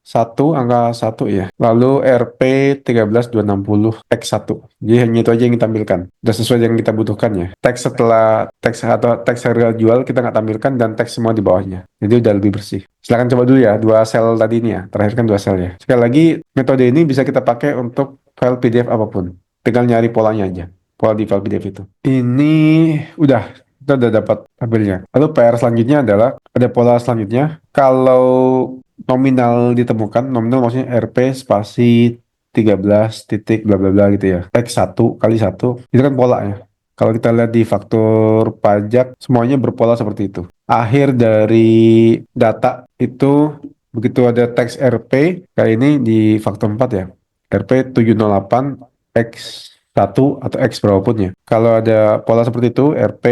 S1: satu angka satu ya. Lalu RP 13260 X1. Jadi hanya itu aja yang ditampilkan. Sudah sesuai yang kita butuhkan ya. Teks setelah teks atau teks harga jual kita nggak tampilkan dan teks semua di bawahnya. Jadi udah lebih bersih. Silahkan coba dulu ya, dua sel tadi ini ya. Terakhir kan dua sel ya. Sekali lagi, metode ini bisa kita pakai untuk file PDF apapun. Tinggal nyari polanya aja. Pola di file PDF itu. Ini udah, kita udah dapat tabelnya. Lalu PR selanjutnya adalah, ada pola selanjutnya. Kalau nominal ditemukan, nominal maksudnya RP spasi 13 titik bla bla bla gitu ya. X1 kali satu, itu kan polanya. Kalau kita lihat di faktur pajak, semuanya berpola seperti itu. Akhir dari data itu, begitu ada teks RP, kayak ini di faktur 4 ya. RP 708 X1 atau X berapapun ya. Kalau ada pola seperti itu, RP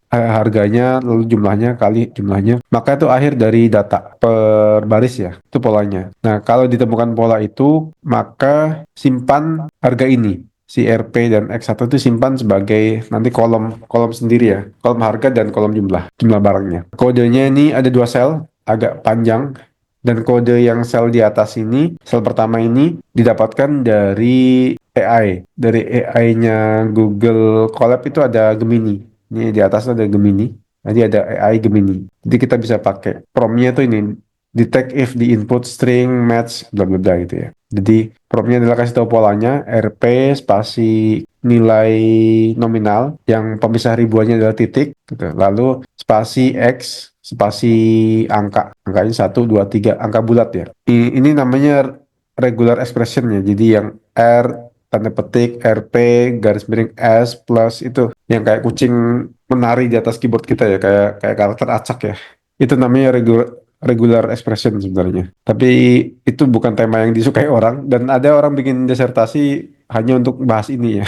S1: harganya lalu jumlahnya kali jumlahnya, maka itu akhir dari data per baris ya. Itu polanya. Nah, kalau ditemukan pola itu, maka simpan harga ini. Si RP dan X1 itu simpan sebagai nanti kolom kolom sendiri ya. Kolom harga dan kolom jumlah barangnya. Kodenya ini ada dua sel, agak panjang. Dan kode yang sel di atas ini, sel pertama ini didapatkan dari AI. Dari AI-nya Google Colab itu ada Gemini. Ini di atas ada Gemini. Nanti ada AI Gemini. Jadi kita bisa pakai prompt-nya tuh ini. Detect if the input string match bla bla bla gitu ya. Jadi prompt-nya adalah kasih tahu polanya RP spasi nilai nominal yang pemisah ribuannya adalah titik gitu. Lalu spasi X spasi angkanya 1 2 3 angka bulat ya. Ini namanya regular expression ya. Jadi yang R tanda petik RP garis miring S plus itu yang kayak kucing menari di atas keyboard kita ya, kayak karakter acak ya. Itu namanya regular expression sebenarnya. Tapi itu bukan tema yang disukai orang, dan ada orang bikin disertasi hanya untuk bahas ini ya.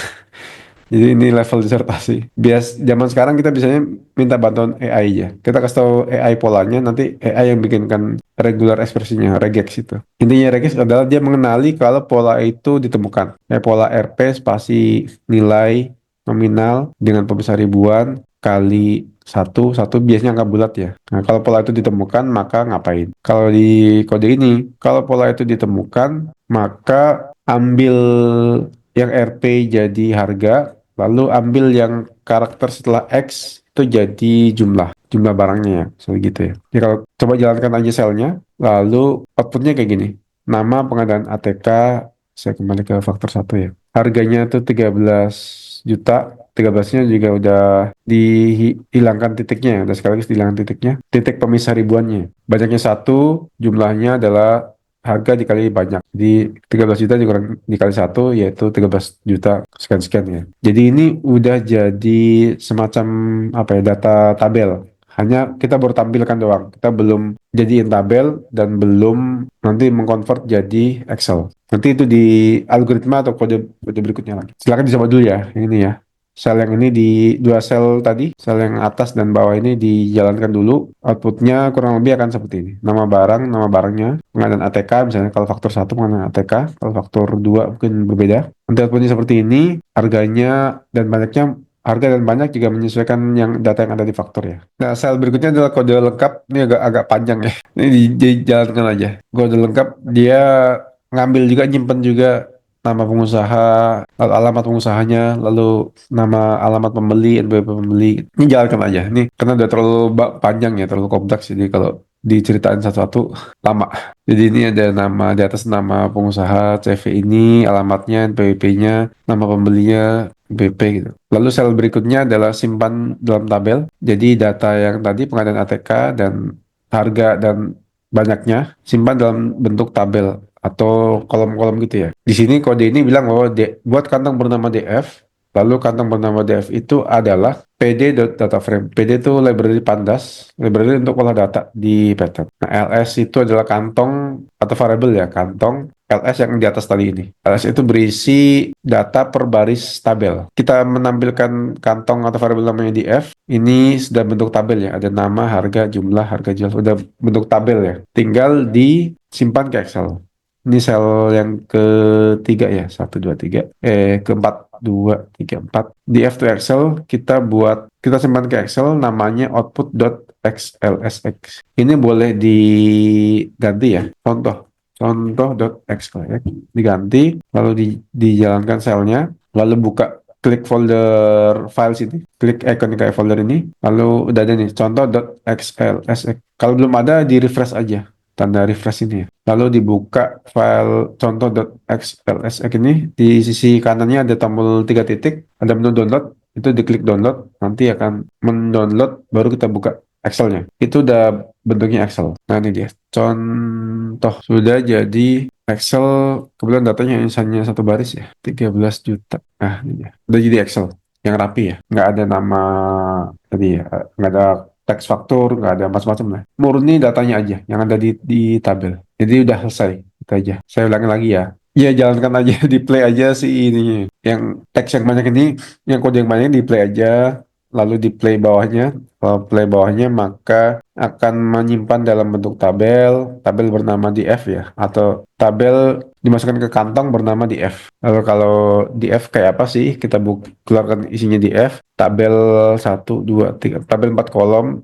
S1: Jadi ini level disertasi. Zaman sekarang kita biasanya minta bantuan AI aja. Kita kasih tahu AI polanya, nanti AI yang bikinkan regular ekspresinya, regex itu. Intinya regex adalah dia mengenali kalau pola itu ditemukan. Kayak pola RP spasi nilai nominal dengan pembesar ribuan kali satu biasanya angka bulat ya. Nah, kalau pola itu ditemukan, maka ngapain? Kalau di kode ini, kalau pola itu ditemukan, maka ambil yang RP jadi harga, lalu ambil yang karakter setelah X itu jadi jumlah barangnya ya, so gitu ya. Jadi kalau coba jalankan aja selnya, lalu outputnya kayak gini. Nama pengadaan ATK, saya kembali ke faktor satu ya. Harganya tuh 13 juta, 13-nya juga udah dihilangkan titiknya ya, udah sekaligus dihilangkan titiknya. Titik pemisah ribuannya. Banyaknya satu, jumlahnya adalah harga dikali banyak. Jadi 13 juta dikali satu yaitu 13 juta sekian-sekian ya. Jadi ini udah jadi semacam apa ya, data tabel. Hanya kita baru tampilkan doang. Kita belum jadiin tabel dan belum nanti mengkonvert jadi Excel. Nanti itu di algoritma atau kode berikutnya lagi. Silakan dicoba dulu ya, yang ini ya. Sel yang ini di dua sel tadi, sel yang atas dan bawah ini dijalankan dulu. Outputnya kurang lebih akan seperti ini. Nama barangnya, pengadaan ATK, misalnya kalau faktor satu pengadaan ATK, kalau faktor 2 mungkin berbeda. Nanti outputnya seperti ini, harganya dan banyaknya, harga dan banyak juga menyesuaikan yang data yang ada di faktor ya. Nah, sel berikutnya adalah kode lengkap. Ini agak panjang ya. Ini dijalankan aja. Kode lengkap dia ngambil juga, nyimpen juga nama pengusaha, lalu alamat pengusahanya, lalu nama alamat pembeli, NPWP pembeli. Ini jalankan aja. Ini karena udah terlalu panjang ya, terlalu kompleks. Jadi kalau diceritain satu-satu lama. Jadi ini ada nama di atas, nama pengusaha, CV ini, alamatnya, NPWP-nya, nama pembelinya, BP gitu. Lalu sel berikutnya adalah simpan dalam tabel. Jadi data yang tadi pengadaan ATK dan harga dan banyaknya simpan dalam bentuk tabel atau kolom-kolom gitu ya. Di sini kode ini bilang bahwa buat kantong bernama DF, lalu kantong bernama DF itu adalah pd.dataframe. PD itu library pandas, library untuk olah data di Python. Nah, ls itu adalah kantong atau variabel ya, kantong ls yang di atas tadi ini. Ls itu berisi data per baris tabel. Kita menampilkan kantong atau variabel namanya df, ini sudah bentuk tabel ya, ada nama, harga, jumlah, harga jual, sudah bentuk tabel ya. Tinggal disimpan ke Excel. Ini sel yang ketiga ya, satu, dua, tiga. Keempat, dua, tiga, empat. Di F2 Excel, kita simpan ke Excel namanya output.xlsx. Ini boleh diganti ya, contoh.xlsx. Diganti, lalu dijalankan selnya, lalu klik folder file sini, klik icon kayak folder ini, lalu udah ada nih, contoh.xlsx. Kalau belum ada, di refresh aja tanda refresh ini ya. Lalu dibuka file contoh.xlsx ini, di sisi kanannya ada tombol 3 titik, ada menu download, itu diklik download, nanti akan mendownload, baru kita buka Excelnya. Itu udah bentuknya Excel. Nah ini dia, contoh sudah jadi Excel, kebetulan datanya hanya satu baris ya, 13 juta. Nah ini dia, udah jadi Excel yang rapi ya, nggak ada nama tadi ya, nggak ada teks faktur, nggak ada macam-macam lah. Murni datanya aja yang ada di tabel. Jadi udah selesai, itu aja. Saya ulangi lagi ya. Ya jalankan aja, di play aja sih ini. Yang teks yang banyak ini, yang kode yang banyak di play aja, lalu di play bawahnya. Kalau play bawahnya maka akan menyimpan dalam bentuk tabel, tabel bernama df ya, atau tabel dimasukkan ke kantong bernama df. Lalu kalau df kayak apa sih? Kita keluarkan isinya df, tabel satu 2 3 tabel 4 kolom,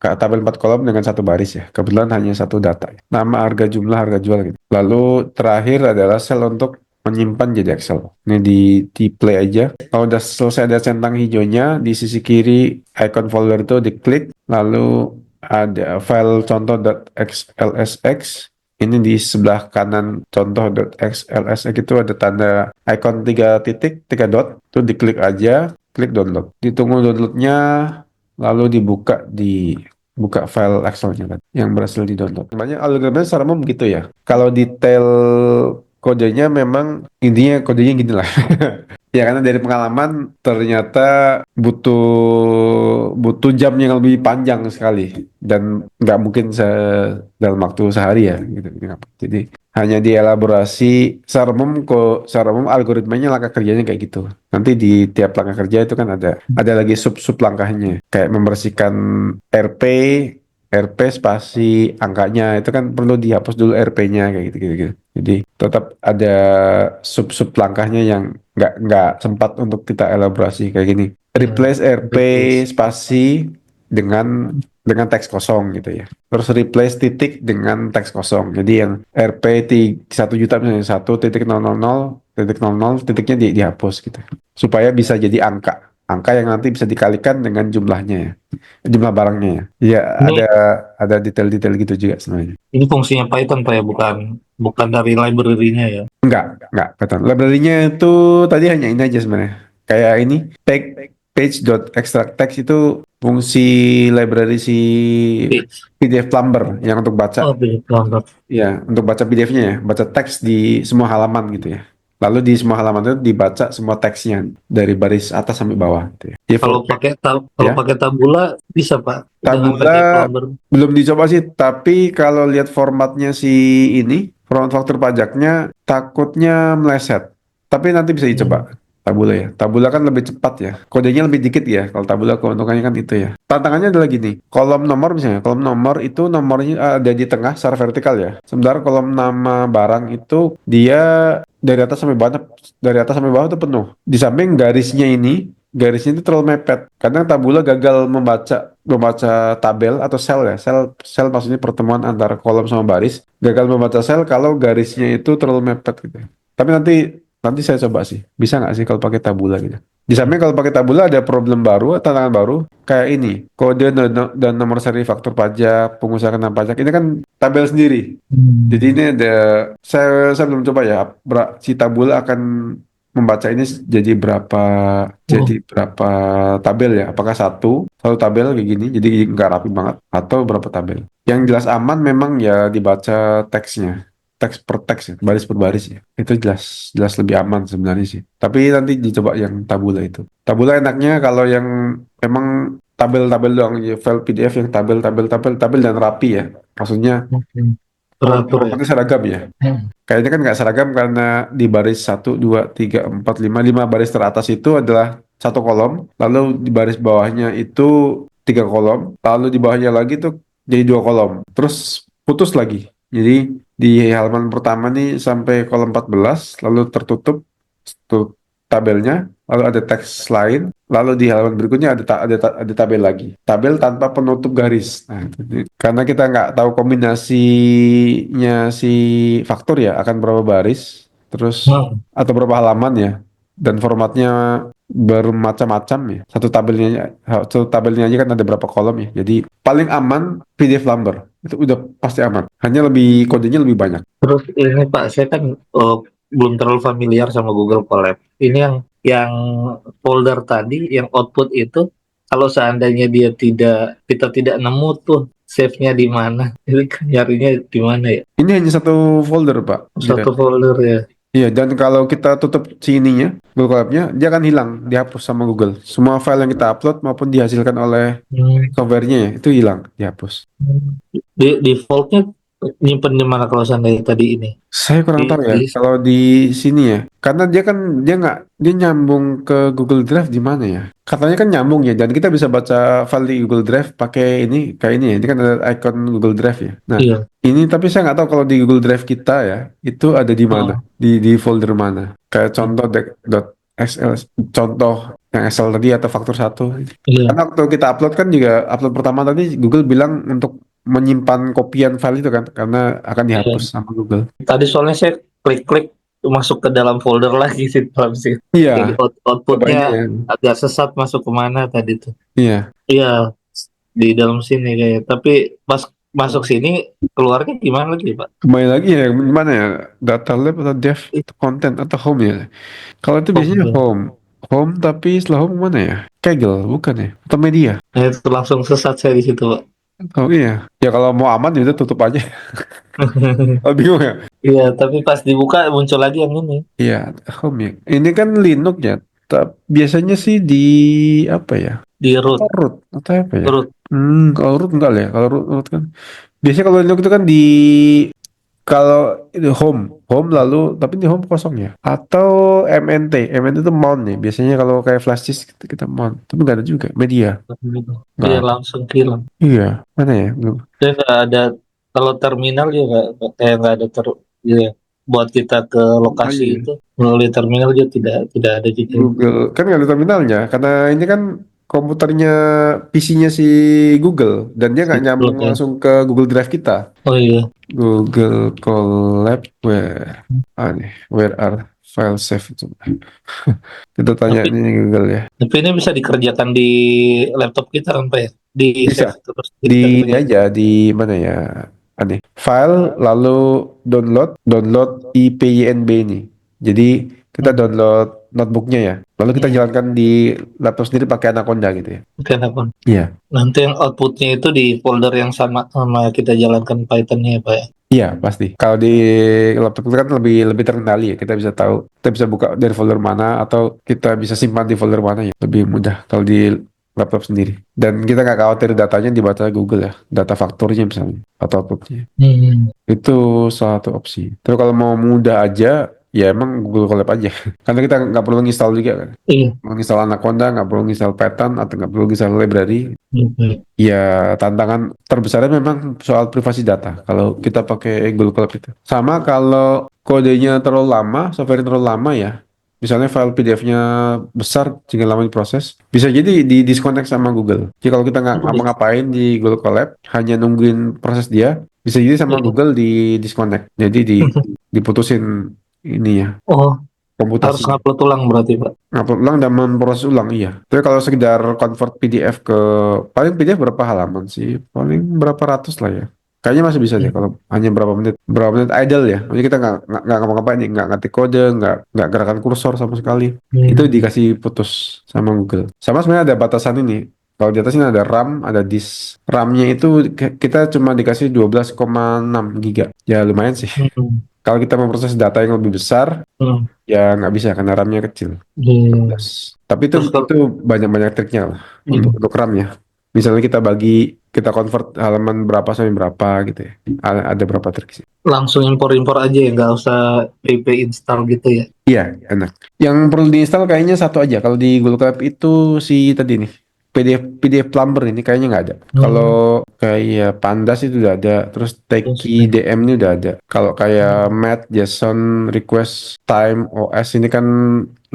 S1: tabel 4 kolom dengan satu baris ya. Kebetulan hanya satu data ya. Nama, harga, jumlah, harga jual gitu. Lalu terakhir adalah sel untuk menyimpan jadi Excel. Ini di play aja. Kalau udah selesai ada centang hijaunya, di sisi kiri icon folder itu diklik, lalu ada file contoh.xlsx. Ini di sebelah kanan contoh.xlsx itu ada tanda icon 3 titik, 3 dot, itu diklik aja, klik download. Ditunggu downloadnya, lalu buka file Excel-nya kan, yang berhasil di-download. Namanya algoritma secara umum gitu ya. Kalau detail kodenya memang intinya kodenya gini lah. Ya karena dari pengalaman ternyata butuh butuh jam yang lebih panjang sekali dan nggak mungkin dalam waktu sehari ya gitu. Jadi hanya dielaborasi secara umum algoritmanya langkah kerjanya kayak gitu. Nanti di tiap langkah kerja itu kan ada lagi sub langkahnya kayak membersihkan RP RP spasi angkanya itu kan perlu dihapus dulu RP-nya kayak gitu. Jadi tetap ada sub langkahnya yang nggak sempat untuk kita elaborasi kayak gini. Replace RP
S2: Replace.
S1: spasi dengan teks kosong gitu ya. Terus replace titik dengan teks kosong. Jadi yang RP 1 juta misalnya 1.000.000 titiknya dihapus gitu. Supaya bisa jadi angka. Angka yang nanti bisa dikalikan dengan jumlahnya ya. Jumlah barangnya ya. Ya
S2: Ini
S1: ada detail-detail gitu juga sebenarnya.
S2: ini fungsinya Python Pak ya, bukan bukan dari library-nya ya.
S1: Enggak, betul. Library-nya itu tadi hanya ini aja sebenarnya. Kayak ini, page.extract text itu fungsi library si
S2: Page.
S1: PDF Plumber yang untuk
S2: Oh,
S1: baca,
S2: page Plumber.
S1: ya, untuk baca PDF-nya ya, baca teks di semua halaman gitu ya. Lalu di semua halaman itu dibaca semua teksnya dari baris atas sampai bawah gitu ya. Ya,
S2: Kalau
S1: ya.
S2: pakai Tabula bisa Pak dengan
S1: Tabula
S2: PDF Plumber.
S1: belum dicoba sih, tapi kalau lihat formatnya format faktur pajaknya takutnya meleset. Tapi nanti bisa dicoba.
S2: Hmm.
S1: Tabula ya. Tabula kan lebih cepat ya. Kodenya lebih dikit ya. Kalau Tabula keuntungannya kan itu ya. Tantangannya adalah gini. Kolom nomor misalnya. Kolom nomor itu nomornya ada di tengah secara vertikal ya. Sementara kolom nama barang itu dia dari atas sampai bawah, itu penuh. Di samping garisnya itu terlalu mepet. Kadang Tabula gagal membaca tabel atau sel ya. Sel maksudnya pertemuan antara kolom sama baris. Gagal membaca sel kalau garisnya itu terlalu mepet gitu. Tapi nanti saya coba sih. Bisa nggak sih kalau pakai Tabula gitu. Di samping kalau pakai Tabula ada problem baru, tantangan baru kayak ini. Kode dan nomor seri faktur pajak, pengusaha kena pajak ini kan tabel sendiri. Jadi
S2: Hmm.
S1: ini saya belum coba ya. Si Tabula akan membaca ini
S2: Oh,
S1: jadi berapa tabel ya? Apakah satu tabel kayak gini, jadi nggak rapi banget, atau berapa tabel? Yang jelas aman memang ya dibaca teksnya, teks per teks ya, baris per baris ya. Itu jelas jelas lebih aman sebenarnya sih. Tapi nanti dicoba yang Tabula itu. Tabula enaknya kalau yang memang tabel-tabel doang, ya, file PDF yang tabel dan rapi ya. Maksudnya
S2: oke. Teratur ya.
S1: formatnya seragam ya.
S2: Hmm.
S1: Kayaknya kan nggak seragam karena di baris satu 2 3 4 5 baris teratas itu adalah satu kolom, lalu di baris bawahnya itu 3 kolom, lalu di bawahnya lagi tuh jadi 2 kolom, terus putus lagi. Jadi Di halaman pertama nih sampai kolom 14, lalu tertutup tabelnya, lalu ada teks lain, lalu di halaman berikutnya ada tabel lagi. Tabel tanpa penutup garis. Nah, karena kita nggak tahu kombinasinya si faktor ya, akan berapa baris, terus
S2: Hmm.
S1: atau berapa halaman ya, dan formatnya bermacam-macam ya. Satu tabelnya aja kan ada berapa kolom ya. Jadi paling aman PDF Lumber. Itu udah pasti aman. Hanya lebih kodenya lebih banyak.
S2: Terus ini Pak, saya kan belum terlalu familiar sama Google Colab. Ini yang folder tadi, yang output itu, kalau seandainya kita tidak nemu tuh save-nya di mana, ini kan nyarinya di mana ya?
S1: Ini hanya satu folder, Pak.
S2: Satu folder ya.
S1: Iya, dan kalau kita tutup si ininya, Google Colab-nya, dia akan hilang, dihapus sama Google. Semua file yang kita upload maupun dihasilkan oleh
S2: Hmm.
S1: software-nya ya, itu hilang, dihapus.
S2: Di defaultnya nyimpen di mana kalau seandainya tadi ini?
S1: Saya kurang tahu ya,
S2: Di
S1: kalau di sini ya, karena dia nyambung ke Google Drive di mana ya? Katanya kan nyambung ya, dan kita bisa baca file di Google Drive pakai ini, kayak ini ya, ini kan ada icon Google Drive ya. Nah,
S2: iya.
S1: ini tapi saya nggak tahu kalau di Google Drive kita ya, itu ada di mana,
S2: Oh,
S1: di folder mana. Kayak contoh .xl, contoh yang Excel tadi atau faktor satu.
S2: iya.
S1: Karena waktu kita upload kan juga, upload pertama tadi Google bilang untuk menyimpan kopian file itu kan, karena akan dihapus
S2: Iya.
S1: sama Google.
S2: Tadi soalnya saya klik-klik masuk ke dalam folder lagi sih dalam sih. Jadi
S1: Iya, coba ini
S2: outputnya
S1: ya.
S2: agak sesat masuk kemana tadi tuh.
S1: Iya,
S2: Iya, di dalam sini kayak. Tapi pas masuk sini keluarnya gimana lagi Pak?
S1: kembali lagi ya, gimana ya? Data lab atau dev, atau content atau home ya? Kalau itu
S2: Oh,
S1: biasanya
S2: iya.
S1: home. Home tapi setelah home mana ya? Kaggle, bukan ya? Atau media?
S2: Nah, itu langsung sesat saya di situ Pak.
S1: Oh iya. Ya kalau mau aman ya udah tutup aja. Oh bingung ya?
S2: Iya, tapi pas dibuka muncul lagi yang ini
S1: Iya, home ya. Ini kan Linux ya. Biasanya sih di apa ya?
S2: di
S1: Atau
S2: root.
S1: root atau apa ya?
S2: Root.
S1: Kalau root enggak lah ya. Kalau root kan biasanya kalau Linux itu kan kalau itu home lalu tapi di home kosong ya. Atau MNT itu mount nih. Biasanya kalau kayak flash disk kita mount. Tapi nggak ada juga media. Nggak
S2: Iya
S1: ada.
S2: langsung hilang.
S1: Iya, mana ya? Belum.
S2: Saya nggak ada kalau terminal juga kayak nggak ada ya, buat kita ke
S1: Ah,
S2: lokasi
S1: iya.
S2: itu melalui terminal juga tidak ada juga.
S1: Google kan nggak ada terminalnya karena ini kan komputernya PC-nya si Google dan dia nggak nyambung
S2: Situ,
S1: langsung ke Google Drive kita.
S2: oh iya.
S1: Google Colab where are file save itu. Kita tanya
S2: Tapi
S1: ini Google ya.
S2: tapi ini bisa dikerjakan di laptop kita kan Pak ya? Di
S1: Bisa
S2: save terus
S1: di
S2: kita
S1: ini
S2: kerjakan.
S1: aja di mana ya? Aneh. File lalu download IPYNB ini. Jadi kita
S2: Hmm.
S1: download notebooknya ya. Lalu kita
S2: Hmm.
S1: jalankan di laptop sendiri pakai Anaconda gitu ya.
S2: Oke, Nakon.
S1: Iya.
S2: Nanti yang outputnya itu di folder yang sama sama kita jalankan Python-nya ya Pak ya?
S1: Iya, pasti. Kalau di laptop itu kan lebih lebih terkendali ya. Kita bisa tahu, kita bisa buka dari folder mana atau kita bisa simpan di folder mana ya. Lebih mudah kalau di laptop sendiri. Dan kita nggak khawatir datanya dibaca Google ya. Data faktornya misalnya atau outputnya.
S2: Hmm.
S1: Itu salah satu opsi. Tapi kalau mau mudah aja, ya emang Google Colab aja. Karena kita nggak perlu install juga kan.
S2: Iya.
S1: Mau install Anaconda, nggak perlu install Python atau nggak perlu install library.
S2: Hmm.
S1: Ya, tantangan terbesarnya memang soal privasi data kalau kita pakai Google Colab itu. Sama kalau kodenya terlalu lama, software terlalu lama ya. Misalnya file PDF-nya besar sehingga lama diproses, bisa jadi di disconnect sama Google. Jadi kalau kita nggak ngapa-ngapain di Google Colab, hanya nungguin proses dia, bisa jadi sama
S2: Iya.
S1: Google di disconnect. Jadi diputusin ini ya,
S2: Oh, harus
S1: komputasi.
S2: ngupload ulang berarti Pak.
S1: Ngupload ulang dan memproses ulang, iya. Tapi kalau sekedar convert PDF paling PDF berapa halaman sih? Paling berapa ratus lah ya. Kayaknya masih bisa deh
S2: Hmm.
S1: kalau hanya berapa menit idle ya. Maksudnya kita nggak ngapa-ngapain nih, nggak ngetik kode, nggak gerakan kursor sama sekali. Itu
S2: Hmm.
S1: dikasih putus sama Google. Sama sebenarnya ada batasan ini. Kalau di atas ini ada RAM, ada disk. RAM-nya itu kita cuma dikasih 12,6 giga. Ya lumayan sih.
S2: Hmm.
S1: Kalau kita memproses data yang lebih besar,
S2: Hmm.
S1: ya nggak bisa karena RAM-nya kecil.
S2: Iya.
S1: Yes. Tapi
S2: Terus kalau
S1: itu banyak-banyak triknya lah
S2: iya.
S1: untuk RAM ya. Misalnya kita convert halaman berapa sampai berapa gitu ya. Ada berapa trik sih.
S2: Langsung impor-impor aja ya, nggak usah PP install gitu ya.
S1: Iya, enak. Yang perlu diinstal kayaknya satu aja. Kalau di Google Colab itu si tadi nih, PDF Plumber ini kayaknya nggak ada. Kalau kayak Pandas itu udah ada, terus Teki DM ini udah ada. Kalau kayak Math, JSON, Request, Time, OS ini kan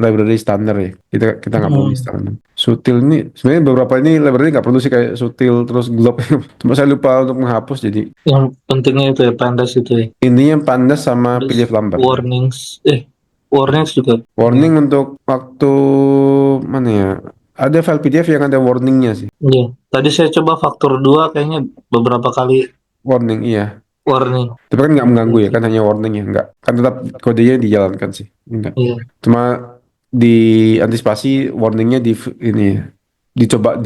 S1: library standar ya. Kita nggak perlu install. Sutil ini sebenarnya beberapa ini library nggak perlu sih kayak Sutil terus Glob. Cuma saya lupa untuk menghapus jadi
S2: Yang pentingnya itu ya Pandas itu ya.
S1: ini yang Pandas sama
S2: Terus
S1: PDF Plumber.
S2: warnings juga.
S1: Warning untuk waktu mana ya? Ada file PDF yang ada warningnya sih.
S2: Iya. Tadi saya coba faktor 2 kayaknya beberapa kali
S1: Warning iya.
S2: warning.
S1: Tapi kan nggak mengganggu ya, kan hanya warning ya, nggak. Kan tetap kodenya dijalankan sih, enggak.
S2: Iya.
S1: Cuma diantisipasi warningnya ini ya, dicoba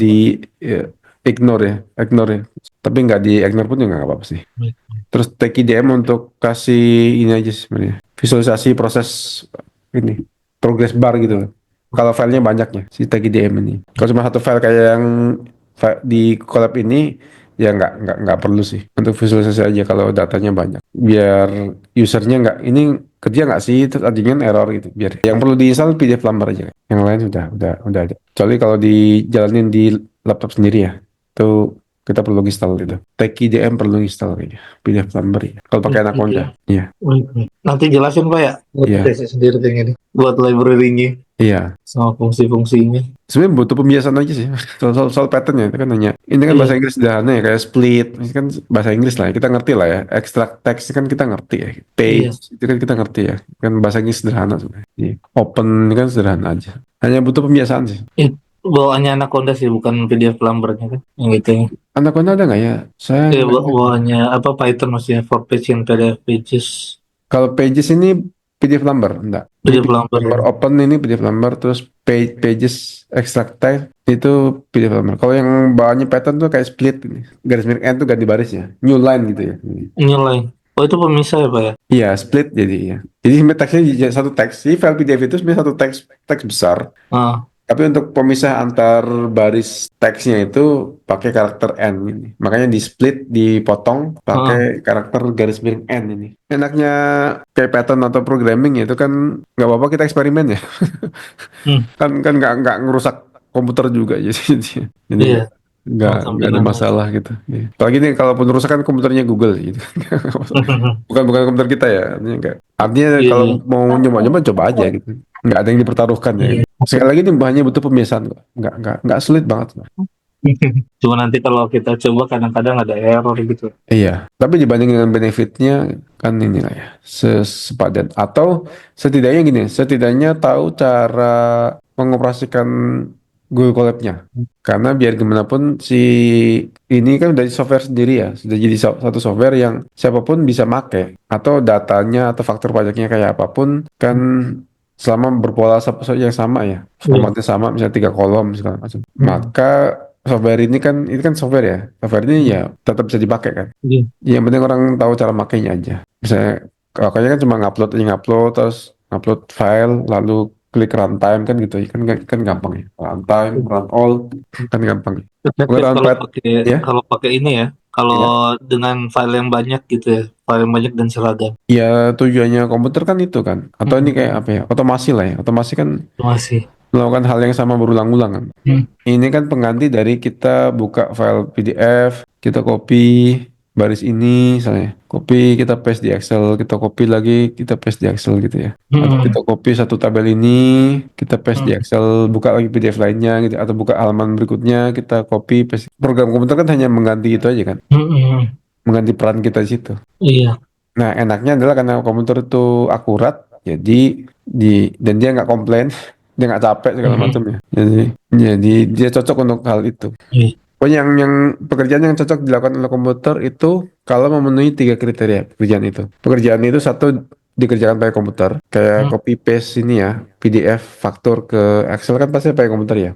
S1: ignore ya. Tapi nggak di ignore pun juga nggak apa-apa sih. Terus take IDM untuk kasih ini aja sih sebenarnya, visualisasi proses ini, progress bar gitu loh. Kalau filenya banyaknya, si take IDM ini. Kalau cuma satu file kayak yang di collab ini, ya nggak perlu sih untuk visualisasi aja kalau datanya banyak. Biar usernya nggak ini kerja nggak sih, terus adanya error gitu. Biar yang perlu diinstal PDF Plumber aja. Yang lain udah ada. Kecuali kalau dijalanin di laptop sendiri ya, itu kita perlu install gitu. Teki DM perlu install kayaknya. PDF Plumber ya. Kalau pakai Anaconda. Iya.
S2: Nanti jelasin Pak ya buat
S1: Iya.
S2: PC sendiri yang ini. Buat library-nya
S1: Iya.
S2: sama fungsi-fungsinya.
S1: Sebenarnya butuh pembiasaan aja sih. Soal patternnya itu kan hanya. Ini kan bahasa Inggris sederhana ya, kayak split. Ini kan bahasa Inggris lah ya. Kita ngerti lah ya. Extract text kan kita ngerti ya. Page itu kan kita ngerti ya. Kan bahasa Inggris sederhana sebenarnya. Iya. Open ini kan sederhana aja. Hanya butuh pembiasaan sih.
S2: Bawaannya Anaconda sih, bukan PDF Plumber-nya kan. Yang gitu ya.
S1: Anaconda ada nggak ya? Saya
S2: Bawaannya apa Python maksudnya for page and PDF pages.
S1: kalau Pages ini PDF Plumber, enggak. Ini
S2: PDF Plumber.
S1: Plumber open ini PDF Plumber, terus Pages extract text itu PDF Plumber. Kalau yang bawahnya pattern tuh kayak split ini. Garis miring N tuh ganti barisnya. New line gitu ya.
S2: Nilai. Oh itu pemisah ya Pak ya?
S1: Iya, split jadi ya. Jadi sebenarnya teksnya jadi satu teks. Jadi file PDF itu sebenarnya satu teks besar. Tapi untuk pemisah antar baris teksnya itu pakai karakter N ini. Makanya di split, dipotong pakai karakter garis miring N ini. Enaknya kayak pattern atau programming ya itu kan nggak apa-apa kita eksperimen ya. kan nggak ngerusak komputer juga jadi
S2: Iya.
S1: nggak ada masalah gitu. Iya. Apalagi nih kalaupun rusak kan komputernya Google gitu. bukan komputer kita ya. Artinya
S2: Iya,
S1: kalau
S2: iya.
S1: mau nyoba-nyoba coba aja gitu. Nggak ada yang dipertaruhkan ya.
S2: Iya.
S1: Sekali lagi ini hanya butuh pembiasaan kok. Nggak sulit banget.
S2: Cuma nanti kalau kita coba kadang-kadang ada error gitu.
S1: Iya, tapi dibanding dengan benefitnya kan inilah ya sepadan. Atau setidaknya tahu cara mengoperasikan Google Colab-nya. Karena biar gimana pun si ini kan udah di software sendiri ya, sudah jadi satu software yang siapapun bisa make atau datanya atau faktur pajaknya kayak apapun kan selama berpola yang sama ya, formatnya sama misalnya 3 kolom segala macam. Maka software ini kan software ya. Software ini ya tetap bisa dipakai kan. Yang penting orang tahu cara makainya aja. Misalnya kakaknya kan cuma ngupload terus ngupload file lalu klik runtime kan gitu kan gampang ya. Runtime, run all kan gampang.
S2: Kalau pakai ini ya. Kalau dengan file yang banyak gitu ya, file yang banyak dan seragam.
S1: Ya tujuannya komputer kan itu kan. Atau ini kayak apa ya? Otomasi lah ya. Otomasi kan melakukan hal yang sama berulang-ulang kan. Ini kan pengganti dari kita buka file PDF, kita copy baris ini misalnya. Copy, kita paste di Excel, kita copy lagi, kita paste di Excel gitu ya. Atau kita copy satu tabel ini, kita paste di Excel, buka lagi PDF lainnya gitu. Atau buka halaman berikutnya, kita copy, paste. Program komputer kan hanya mengganti itu aja kan. Mengganti peran kita di situ.
S2: Iya.
S1: Nah, enaknya adalah karena komputer itu akurat, jadi dan dia nggak komplain, dia nggak capek segala macam ya. Jadi dia cocok untuk hal itu. Pokoknya yang pekerjaan yang cocok dilakukan oleh komputer itu kalau memenuhi 3 kriteria pekerjaan itu. Pekerjaan itu satu dikerjakan pakai komputer, kayak copy paste ini ya, PDF faktur ke Excel kan pasti pakai komputer ya.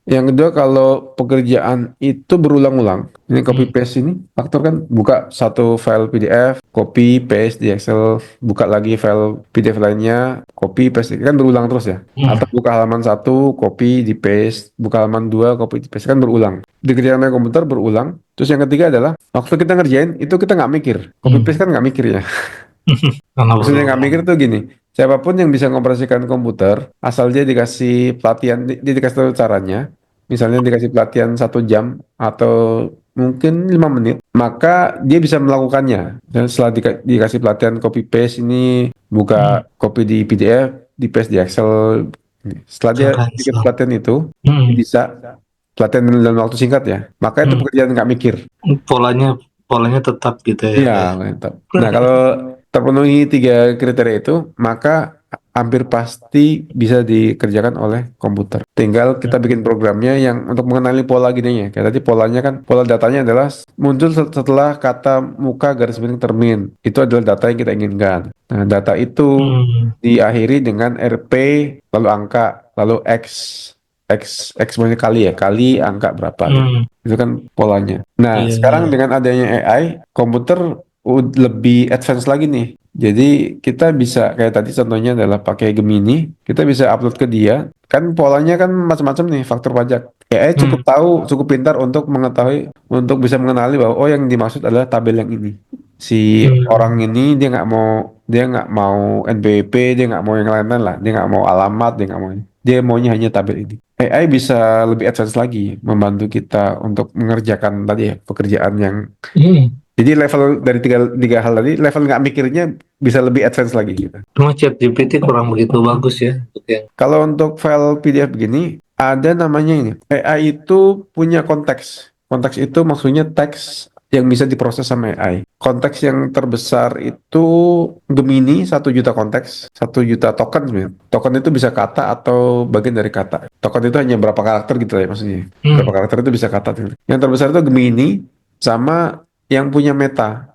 S1: Yang kedua kalau pekerjaan itu berulang-ulang, ini copy paste ini faktur kan buka satu file PDF, copy paste di Excel, buka lagi file PDF lainnya, copy paste kan berulang terus ya. Atau buka halaman 1, copy di paste, buka halaman 2, copy di paste kan berulang. Dikerjakan pakai komputer berulang. Terus yang ketiga adalah waktu kita ngerjain itu kita nggak mikir, copy paste kan nggak mikir ya. Maksudnya nggak mikir tuh gini, siapapun yang bisa mengoperasikan komputer, asal dia dikasih pelatihan, dia dikasih tahu caranya, misalnya dikasih pelatihan 1 jam atau mungkin 5 menit, maka dia bisa melakukannya. Dan setelah dikasih pelatihan copy paste ini,
S2: Hmm.
S1: buka copy di PDF, di paste di Excel. Setelah dia ikut
S2: Cancel.
S1: pelatihan itu, dia
S2: Hmm.
S1: bisa pelatihan dalam waktu singkat ya. Maka itu
S2: Hmm.
S1: pekerjaan nggak mikir.
S2: Polanya polanya tetap gitu ya,
S1: Iya,
S2: kayak.
S1: mantap. Nah, kalau terpenuhi 3 kriteria itu, maka hampir pasti bisa dikerjakan oleh komputer. Tinggal kita bikin programnya yang untuk mengenali pola gini ya. Kayak tadi polanya kan, pola datanya adalah muncul setelah kata muka garis miring termin. Itu adalah data yang kita inginkan. Nah, data itu
S2: Hmm.
S1: diakhiri dengan RP, lalu angka, lalu X. X maksudnya kali ya, kali angka berapa gitu.
S2: Hmm.
S1: Itu kan polanya. Nah,
S2: Iya,
S1: sekarang
S2: iya.
S1: dengan adanya AI, komputer lebih advance lagi nih. Jadi kita bisa kayak tadi contohnya adalah pakai Gemini, kita bisa upload ke dia. Kan polanya kan macam-macam nih faktor pajak. AI cukup
S2: Hmm.
S1: tahu, cukup pintar untuk mengetahui, untuk bisa mengenali bahwa oh yang dimaksud adalah tabel yang ini. Si orang
S2: Hmm.
S1: ini dia nggak mau NPWP, dia nggak mau yang lain-lain lah, dia nggak mau alamat, dia nggak mau ini. Dia maunya hanya tabel ini. AI bisa lebih advance lagi membantu kita untuk mengerjakan tadi ya pekerjaan yang
S2: Hmm.
S1: jadi level dari tiga hal tadi level nggak mikirnya bisa lebih advance lagi gitu.
S2: Cuma ChatGPT kurang begitu bagus ya untuk yang.
S1: Kalau untuk file PDF begini ada namanya ini AI itu punya konteks. Konteks itu maksudnya teks yang bisa diproses sama AI. Konteks yang terbesar itu Gemini 1 juta konteks, 1 juta token sebenarnya. Token itu bisa kata atau bagian dari kata. Token itu hanya berapa karakter gitu ya maksudnya. Berapa
S2: Hmm.
S1: karakter itu bisa kata. Yang terbesar itu Gemini sama yang punya Meta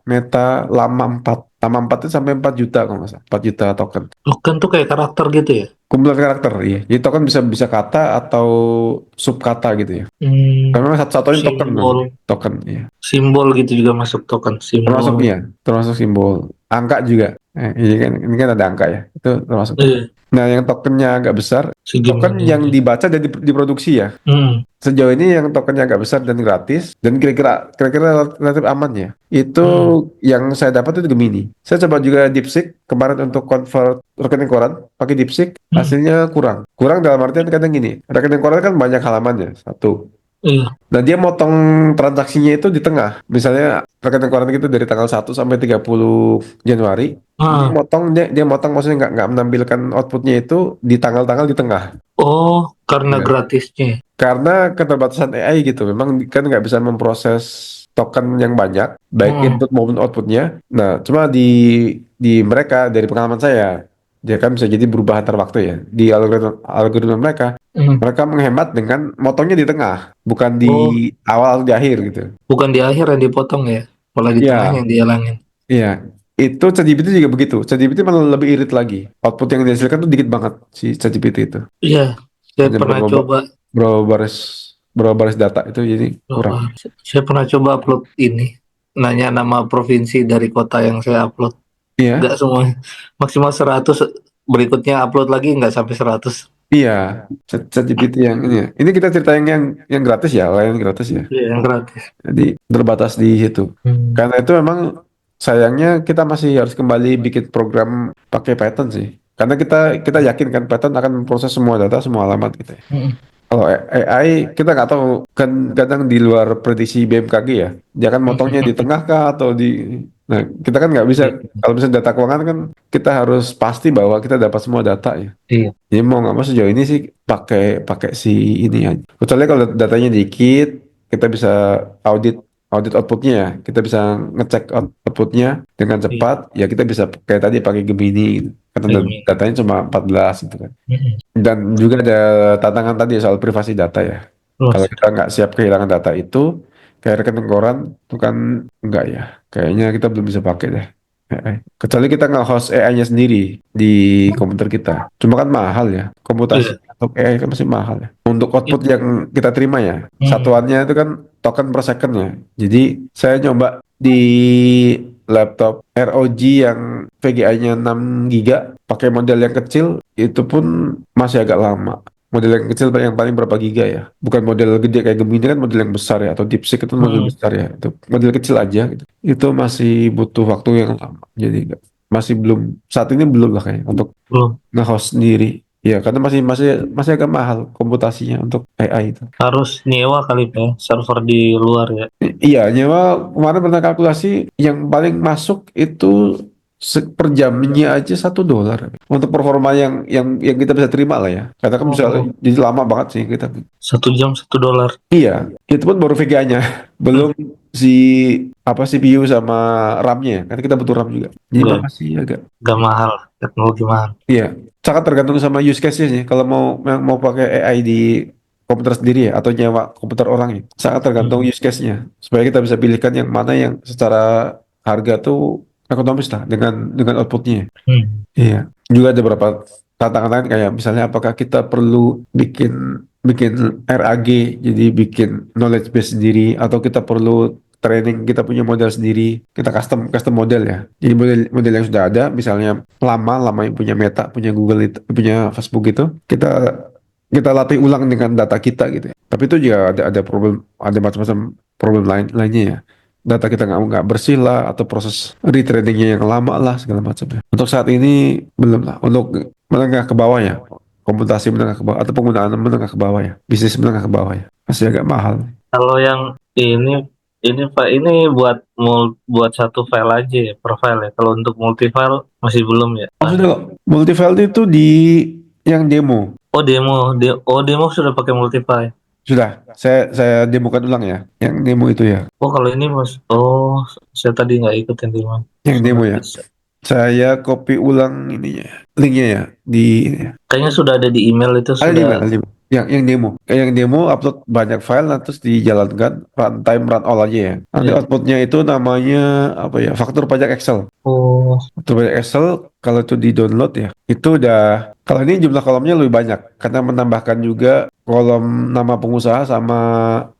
S1: lama 4. Lama 4 itu sampai 4 juta kalau nggak salah. 4 juta token.
S2: Bukan tuh kayak karakter gitu ya.
S1: Kumpulan karakter, iya. Jadi token bisa bisa kata atau sub kata gitu ya.
S2: Hmm.
S1: Memang satu-satunya token
S2: Simbol,
S1: memang. Token, iya.
S2: simbol gitu juga masuk token simbol.
S1: Termasuk iya, termasuk simbol. Angka juga. Ini kan ada angka ya. Itu termasuk token.
S2: Iya,
S1: Nah, yang tokennya agak besar, token
S2: segini
S1: yang
S2: ini.
S1: dibaca dan diproduksi ya.
S2: Hmm.
S1: Sejauh ini yang tokennya agak besar dan gratis dan kira-kira relatif aman ya. Itu
S2: Hmm.
S1: yang saya dapat itu Gemini. Saya coba juga DeepSeek kemarin untuk convert rekening koran pakai DeepSeek,
S2: Hmm.
S1: hasilnya kurang. Kurang dalam artian kadang gini, rekening koran kan banyak halamannya, satu.
S2: Iya.
S1: Nah, dia motong transaksinya itu di tengah. Misalnya rekening koran gitu dari tanggal 1 sampai 30 Januari,
S2: Ah.
S1: dia motong maksudnya nggak menampilkan outputnya itu di tanggal-tanggal di tengah.
S2: Oh, karena
S1: Ya.
S2: gratisnya.
S1: Karena keterbatasan AI gitu, memang kan nggak bisa memproses token yang banyak, baik
S2: Hmm.
S1: input maupun outputnya. Nah, cuma di mereka dari pengalaman saya, dia kan bisa jadi berubah antar waktu ya. Di algoritma mereka,
S2: Hmm.
S1: mereka menghemat dengan motongnya di tengah, bukan di
S2: Oh,
S1: awal atau di akhir gitu.
S2: bukan di akhir yang dipotong ya, malah di tengahnya
S1: Iya,
S2: yang dihilangin.
S1: iya. Itu ChatGPT juga begitu. ChatGPT malah lebih irit lagi. Output yang dihasilkan tuh dikit banget si ChatGPT itu.
S2: Iya, saya
S1: Hanya
S2: pernah
S1: berapa
S2: coba.
S1: berapa baris berapa baris data itu jadi kurang.
S2: Saya pernah coba upload ini, nanya nama provinsi dari kota yang saya upload.
S1: Iya.
S2: Nggak semua, maksimal 100, berikutnya upload lagi nggak sampai 100.
S1: Iya, ChatGPT yang ini ya. Ini kita cerita yang gratis ya, layanan gratis ya.
S2: Iya, yang gratis.
S1: Jadi terbatas di situ.
S2: Hmm.
S1: Karena itu memang sayangnya kita masih harus kembali bikin program pakai Python sih. Karena kita yakin kan Python akan memproses semua data, semua alamat gitu ya.
S2: Hmm.
S1: Kalau AI kita nggak tahu kan kadang di luar prediksi BMKG ya. Dia kan motongnya di tengah kah atau di. Nah, kita kan nggak bisa.
S2: Iya.
S1: Kalau misalnya data keuangan kan kita harus pasti bahwa kita dapat semua data ya.
S2: Iya.
S1: Jadi mau nggak mau sejauh ini sih pakai pakai si ini aja. Kecuali kalau datanya dikit, kita bisa audit audit outputnya ya. Kita bisa ngecek outputnya dengan
S2: Iya.
S1: cepat. Ya kita bisa kayak tadi pakai Gemini gitu. Karena
S2: Ini.
S1: datanya cuma 14 gitu kan.
S2: Hmm.
S1: Dan juga ada tantangan tadi soal privasi data ya. Kalau
S2: Terus.
S1: kita nggak siap kehilangan data itu, kayak rekening koran itu kan enggak ya. Kayaknya kita belum bisa pakai deh. AI. Kecuali kita nge-host AI-nya sendiri di komputer kita. Cuma kan mahal ya. Komputasi
S2: Iya.
S1: untuk AI kan masih mahal ya. Untuk output yang kita terima ya.
S2: Hmm.
S1: Satuannya itu kan token per second ya. Jadi saya nyoba di laptop ROG yang VGA-nya 6 giga pakai model yang kecil itu pun masih agak lama. Model yang kecil yang paling berapa giga ya? Bukan model gede kayak Gemini kan model yang besar ya atau DeepSeek itu model
S2: Hmm.
S1: besar ya. Itu model kecil aja gitu. Itu masih butuh waktu yang lama. Jadi masih belum saat ini belum lah kayaknya untuk
S2: Belum.
S1: nge-host sendiri. Iya, karena masih masih masih agak mahal komputasinya untuk AI itu.
S2: Harus nyewa kali Pak, ya, server di luar ya.
S1: Iya, nyewa kemarin pernah kalkulasi yang paling masuk itu per jamnya aja $1 untuk performa yang kita bisa terima lah ya. Karena kan bisa
S2: Oh,
S1: jadi lama banget sih kita.
S2: 1 jam $1.
S1: Iya, itu pun baru VGA-nya,
S2: Hmm,
S1: belum si apa CPU sama RAM-nya ya. Karena kita butuh RAM juga. Jadi
S2: nggak
S1: masih agak.
S2: nggak mahal, teknologi mahal.
S1: Iya, sangat tergantung sama use case-nya sih. Kalau mau pakai AI di komputer sendiri ya, atau nyewa komputer orang ya, sangat tergantung
S2: Hmm.
S1: use case-nya. Supaya kita bisa pilihkan yang mana yang secara harga tuh ekonomis lah dengan outputnya.
S2: Hmm.
S1: Iya, juga ada beberapa tantangan lain kayak misalnya apakah kita perlu bikin bikin RAG, jadi bikin knowledge base sendiri, atau kita perlu training kita punya model sendiri, kita custom custom model ya. Jadi model model yang sudah ada, misalnya lama yang punya Meta, punya Google itu, punya Facebook itu, kita latih ulang dengan data kita gitu ya. Tapi itu juga ada problem, ada macam-macam problem lainnya ya. Data kita nggak bersih lah, atau proses retrainingnya yang lama lah, segala macam ya. Untuk saat ini belum lah. Untuk menengah ke bawah ya, komputasi menengah ke bawah atau penggunaan menengah ke bawah ya, bisnis menengah ke bawah ya, masih agak mahal.
S2: Kalau yang ini Pak, ini buat satu file aja ya, per file ya. Kalau untuk multi file masih belum ya. Pak?
S1: Maksudnya kok multifile itu di yang demo
S2: Oh demo sudah pakai multi file.
S1: sudah saya demokan ulang ya, yang demo itu ya,
S2: Oh kalau ini mas, oh saya tadi nggak ikut yang demo.
S1: yang demo
S2: Sudah
S1: ya.
S2: bisa.
S1: Saya copy ulang ininya, linknya ya di ini ya.
S2: Kayaknya sudah ada di email itu
S1: Ada di
S2: sudah.
S1: email, ada di email. Yang demo. Kayak yang demo upload banyak file, nah, terus dijalankan runtime run all aja ya. Nanti
S2: Ya.
S1: outputnya itu namanya apa ya? Faktur pajak Excel.
S2: Oh,
S1: Faktur pajak Excel kalau itu di download ya, itu udah kalau ini jumlah kolomnya lebih banyak karena menambahkan juga kolom nama pengusaha sama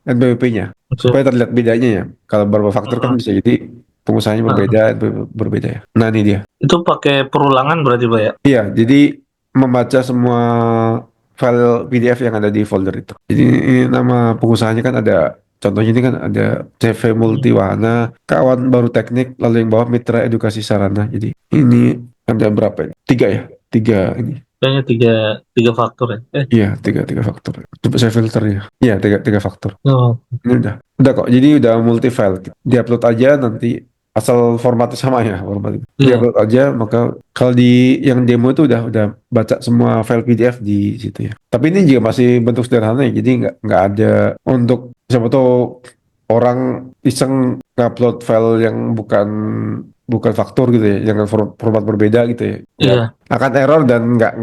S1: NPWP-nya
S2: oke.
S1: supaya terlihat bedanya ya. Kalau beberapa faktur kan
S2: Heeh,
S1: bisa jadi pengusahanya
S2: heeh.
S1: berbeda, berbeda ya. Nah ini dia.
S2: Itu pakai perulangan berarti Pak ya?
S1: Iya, jadi membaca semua file PDF yang ada di folder itu. Jadi ini nama pengusahanya kan ada, contohnya ini kan ada CV
S2: Hmm.
S1: Multiwahana, Kawan Baru Teknik, lalu yang bawah Mitra Edukasi Sarana. Jadi ini ada berapa ini? Tiga ya? Tiga ini.
S2: Kayaknya tiga faktor ya.
S1: Iya, tiga faktor. Coba saya filternya. Iya, tiga faktor.
S2: Oh,
S1: Ini udah kok. Jadi udah multi file. Diupload aja nanti asal formatnya sama ya, format itu.
S2: iya.
S1: Diupload aja, maka kalau di yang demo itu udah baca semua file PDF di situ ya. Tapi ini juga masih bentuk sederhana ya, jadi nggak ada untuk siapa tahu orang iseng ngupload file yang bukan bukan faktur gitu ya, yang format berbeda gitu ya. Ya
S2: Iya,
S1: akan error dan nggak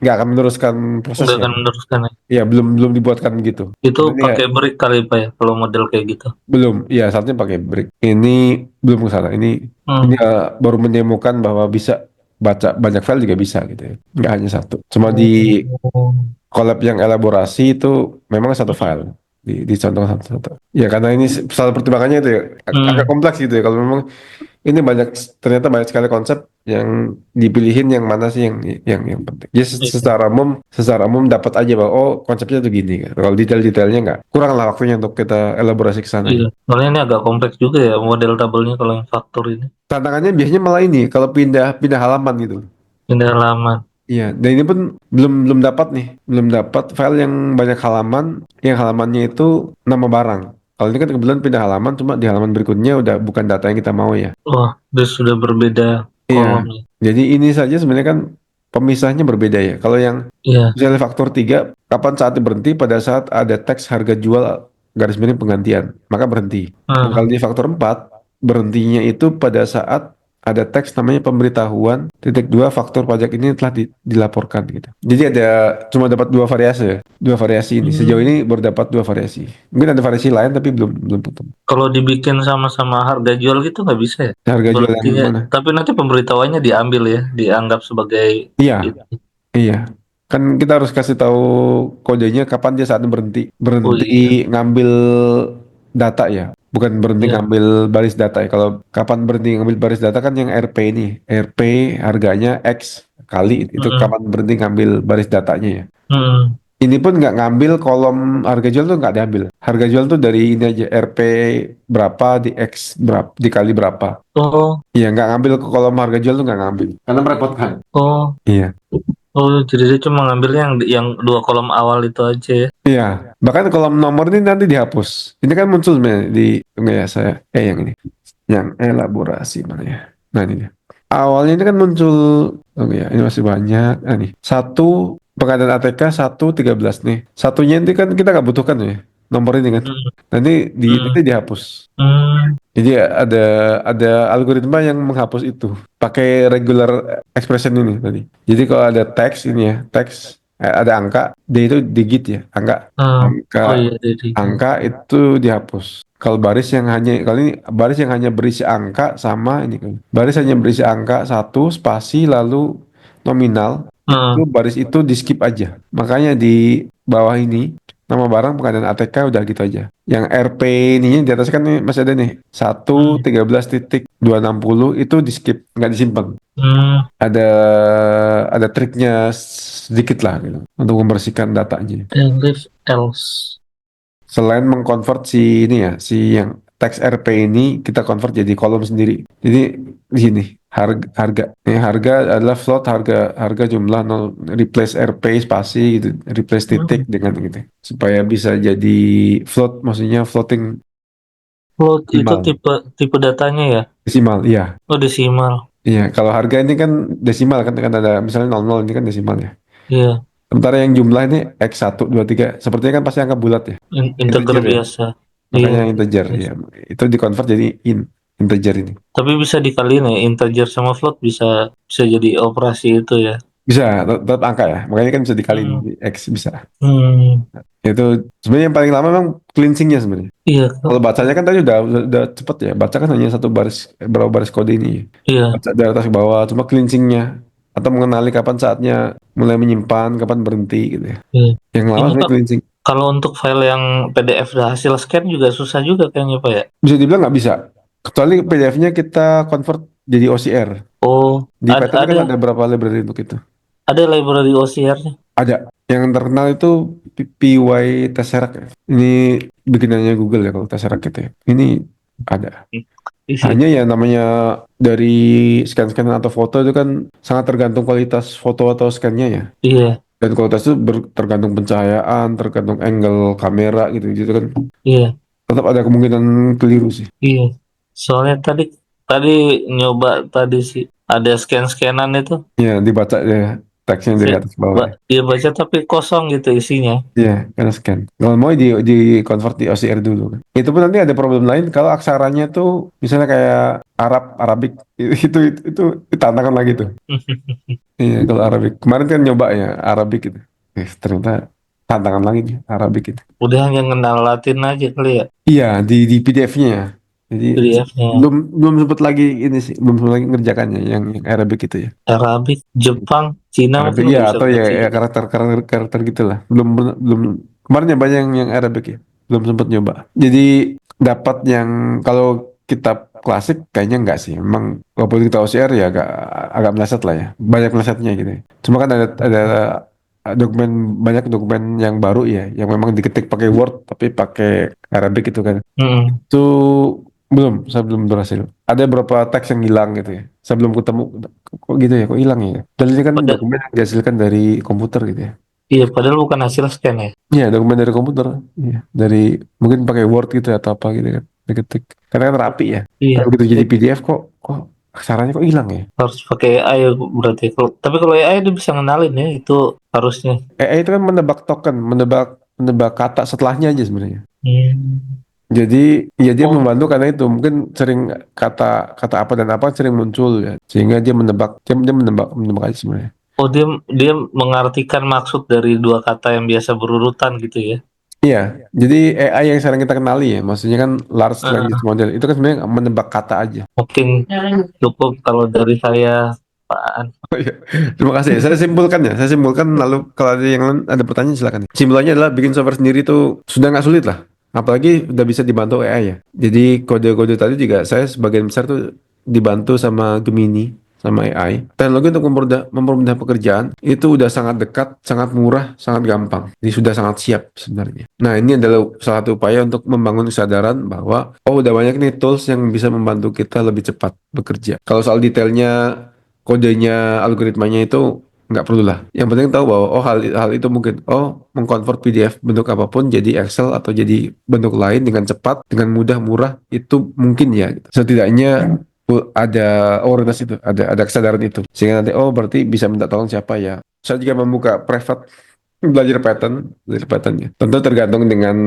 S1: akan meneruskan
S2: nggak
S1: prosesnya.
S2: akan meneruskan ya.
S1: Ya belum dibuatkan gitu.
S2: Itu
S1: Karena ini ya
S2: pakai break kali Pak ya, kalau model kayak gitu.
S1: belum, ya saatnya pakai break. Ini belum ke sana. Ini
S2: Hmm.
S1: baru mendemokan bahwa bisa baca banyak file juga bisa gitu ya. Nggak hanya satu. Cuma di
S2: Oh.
S1: collab yang elaborasi itu memang satu file. Dicontoh satu-satu. Ya karena ini salah pertimbangannya itu ya, agak
S2: Hmm.
S1: kompleks gitu ya. Kalau memang ini ternyata banyak sekali konsep yang dipilihin yang mana sih yang penting. Ya
S2: Iya.
S1: secara umum dapat aja bahwa oh konsepnya tuh gini kan. Kalau detail-detailnya nggak, kurang lah waktunya untuk kita elaborasi ke sana ya.
S2: Iya. Soalnya ini agak kompleks juga ya model tabelnya kalau yang faktor ini.
S1: Tantangannya biasanya malah ini kalau pindah pindah halaman gitu.
S2: Ini halaman.
S1: Iya, dan ini pun belum belum dapat nih, belum dapat file yang banyak halaman, yang halamannya itu nama barang. Kalau ini kan kebetulan pindah halaman, cuma di halaman berikutnya udah bukan data yang kita mau ya.
S2: Wah, dia sudah berbeda
S1: Iya,
S2: kolomnya.
S1: jadi ini saja sebenarnya kan pemisahnya berbeda ya. Kalau yang
S2: Iya.
S1: misalnya faktor 3, kapan saatnya berhenti pada saat ada teks harga jual garis miring penggantian, maka berhenti. Dan kalau
S2: Hmm.
S1: di faktor 4, berhentinya itu pada saat ada teks namanya pemberitahuan titik dua faktur pajak ini telah dilaporkan gitu. Jadi ada cuma dapat dua variasi ini. Sejauh
S2: Hmm.
S1: ini baru dapat dua variasi. Mungkin ada variasi lain tapi belum belum ketemu.
S2: Kalau dibikin sama-sama harga jual gitu nggak bisa ya?
S1: Harga jual yang
S2: Berarti ya,
S1: mana?
S2: tapi nanti pemberitahuannya diambil ya, dianggap sebagai
S1: Iya,
S2: itu.
S1: iya. Kan kita harus kasih tahu kodenya kapan dia saat berhenti.
S2: Oh
S1: Berhenti
S2: iya,
S1: ngambil data ya. Bukan berhenti
S2: iya.
S1: ngambil baris data ya. Kalau kapan berhenti ngambil baris data kan yang RP ini. RP harganya X kali itu
S2: Hmm.
S1: kapan berhenti ngambil baris datanya ya.
S2: Hmm.
S1: Ini pun nggak ngambil kolom harga jual tuh nggak diambil. Harga jual tuh dari ini aja RP berapa di X berapa dikali berapa.
S2: Oh,
S1: Iya nggak ngambil ke kolom harga jual tuh nggak ngambil. Karena merepotkan.
S2: oh,
S1: Iya.
S2: Oh, jadi dia cuma ngambilnya yang dua kolom awal itu aja ya.
S1: Iya, bahkan kolom nomor ini nanti dihapus. Ini kan muncul sebenarnya di enggak ya saya yang ini, yang elaborasi mana ya? Nah ini dia. Awalnya ini kan muncul, oh ya ini masih banyak. Nah nih, satu pengadaan ATK 113 nih. Satunya ini kan kita nggak butuhkan ya, nomor ini kan.
S2: Hmm.
S1: Nanti
S2: Hmm.
S1: dihapus.
S2: Hmm.
S1: Jadi ada algoritma yang menghapus itu pakai regular expression ini tadi. Jadi kalau ada teks ini ya, teks ada angka, dia itu digit ya, angka
S2: Hmm. Oh
S1: angka
S2: iya, jadi
S1: angka itu dihapus. Kalau ini baris yang hanya berisi angka sama ini kan. Baris hanya berisi angka satu spasi lalu nominal itu
S2: hmm.
S1: baris itu di skip aja. Makanya di bawah ini nama barang pengadaan ATK udah gitu aja. Yang RP ininya di atas kan nih masih ada nih
S2: Hmm.
S1: 113.260 itu di skip nggak disimpan.
S2: Hmm.
S1: Ada ada triknya sedikit lah gitu untuk membersihkan datanya.
S2: And if else.
S1: Selain mengkonvert si ini ya, si yang teks RP ini kita convert jadi kolom sendiri. Jadi di sini harga ini harga adalah float harga harga jumlah nol replace RP spasi gitu, replace titik
S2: Hmm.
S1: dengan gitu supaya bisa jadi float maksudnya floating
S2: Float itu
S1: desimal.
S2: tipe tipe datanya ya?
S1: Desimal, iya.
S2: Oh, desimal.
S1: Iya, kalau harga ini kan desimal kan ada misalnya 00 ini kan desimal ya.
S2: Iya,
S1: Sementara yang jumlah ini X1, 2, 3 sepertinya kan pasti angka bulat ya,
S2: integer
S1: integer ya.
S2: biasa. Iya.
S1: Makanya integer ya. Itu dikonvert jadi integer ini.
S2: Tapi bisa dikaliin ya, integer sama float bisa bisa jadi operasi itu ya.
S1: Bisa tetap angka ya. Makanya kan bisa dikaliin
S2: Hmm.
S1: di X bisa.
S2: Hmm.
S1: Itu sebenarnya yang paling lama memang cleansingnya sebenarnya.
S2: Iya,
S1: Kalau bacanya kan tadi udah cepet ya. Baca kan hanya satu baris berapa baris kode ini.
S2: iya,
S1: Baca dari atas ke bawah. Cuma cleansingnya atau mengenali kapan saatnya mulai menyimpan, kapan berhenti gitu ya.
S2: iya.
S1: Yang lama
S2: Ini
S1: sebenarnya
S2: Kak,
S1: cleansing.
S2: kalau untuk file yang PDF hasil scan juga susah juga kayaknya Pak ya.
S1: Bisa dibilang nggak bisa. Kecuali PDF-nya kita convert jadi OCR.
S2: Oh,
S1: Di Python kan ada berapa library untuk itu.
S2: ada library OCR-nya.
S1: Ada. Yang terkenal itu PY Tesseract ya. Ini bikinannya Google ya kalau Tesseract gitu ya. Ini ada.
S2: Isi.
S1: Hanya ya namanya dari scan-scan atau foto itu kan sangat tergantung kualitas foto atau scan-nya ya.
S2: Iya,
S1: Dan kualitas itu tergantung pencahayaan, tergantung angle kamera gitu gitu kan.
S2: iya,
S1: Tetap ada kemungkinan keliru sih.
S2: iya. Soalnya tadi tadi nyoba tadi sih ada scan-scanan itu.
S1: Ya, dibaca ya teksnya dari
S2: Saya
S1: atas ke bawah ya.
S2: dia baca tapi kosong gitu isinya.
S1: Iya, karena scan. Kalau mau di convert di OCR dulu kan. Itu pun nanti ada problem lain kalau aksaranya tuh misalnya kayak Arabik itu tantangan lagi tuh. Iya, kalau Arabik. Kemarin kan nyoba ya Arabik itu. Ternyata tantangan lagi nih Arabik itu.
S2: Udah hanya kenal Latin aja kali ya
S1: Iya, di PDF-nya. Jadi
S2: PDF-nya.
S1: belum belum sempat lagi ini sih, belum sempat lagi ngerjakannya yang Arabik itu ya.
S2: Arabik, Jepang, Cina
S1: Arabik
S2: mungkin
S1: ya
S2: udah bisa
S1: atau
S2: baca
S1: ya
S2: gitu.
S1: karakter gitulah. Belum kemarin nyoba yang Arabic ya. Belum sempat nyoba. Jadi dapat yang kalau kitab klasik kayaknya enggak sih. Memang walaupun kita OCR ya agak agak meleset lah ya. Banyak melesetnya gitu ya. Cuma kan ada dokumen banyak dokumen yang baru ya yang memang diketik pakai Word tapi pakai Arabic itu kan.
S2: Hmm.
S1: Itu saya belum berhasil. Ada beberapa teks yang hilang gitu ya. Saya belum ketemu kok gitu ya, kok hilang ya. Dan ini kan
S2: Pada,
S1: dokumen yang dihasilkan dari komputer gitu ya.
S2: iya, padahal bukan hasil scan ya.
S1: Iya, dokumen dari komputer. Iya, dari mungkin pakai Word gitu atau apa gitu kan. Diketik. Karena kan rapi ya.
S2: Iya,
S1: Tapi begitu jadi PDF kok aksaranya kok hilang ya.
S2: harus pakai AI berarti. Tapi kalau AI dia bisa ngenalin ya itu harusnya.
S1: AI itu kan menebak token, menebak kata setelahnya aja sebenarnya.
S2: Hmm.
S1: Jadi ya dia
S2: Oh,
S1: membantu karena itu mungkin sering kata kata apa dan apa sering muncul ya. Sehingga dia menebak aja sebenarnya.
S2: oh, dia dia mengartikan maksud dari dua kata yang biasa berurutan gitu ya.
S1: Iya, jadi AI yang sekarang kita kenali ya, maksudnya kan large language
S2: Eh,
S1: model itu kan sebenarnya menebak kata aja.
S2: mungkin cukup kalau dari saya, Pak An.
S1: Oh iya, terima kasih. Saya simpulkan lalu kalau ada yang lain ada pertanyaan silakan. Simpulannya adalah bikin software sendiri itu sudah nggak sulit lah, apalagi udah bisa dibantu AI ya. Jadi kode-kode tadi juga saya sebagian besar tuh dibantu sama Gemini, sama AI. Teknologi untuk mempermudah pekerjaan itu udah sangat dekat, sangat murah, sangat gampang. Ini sudah sangat siap sebenarnya. Nah, ini adalah salah satu upaya untuk membangun kesadaran bahwa oh udah banyak nih tools yang bisa membantu kita lebih cepat bekerja. Kalau soal detailnya, kodenya, algoritmanya itu nggak perlu lah. Yang penting tahu bahwa hal itu mungkin mengkonvert PDF bentuk apapun jadi Excel atau jadi bentuk lain dengan cepat, dengan mudah, murah itu mungkin ya. Gitu. Setidaknya ada awareness itu, ada kesadaran itu. Sehingga nanti berarti bisa minta tolong siapa ya. Saya juga membuka private belajar patternnya. Tentu tergantung dengan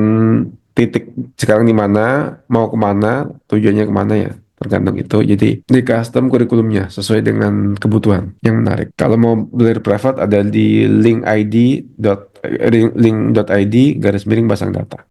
S1: titik sekarang di mana, mau kemana, tujuannya kemana ya. Tergantung itu. Jadi di custom kurikulumnya sesuai dengan kebutuhan yang menarik. Kalau mau belajar private ada di link.id garis miring basang data.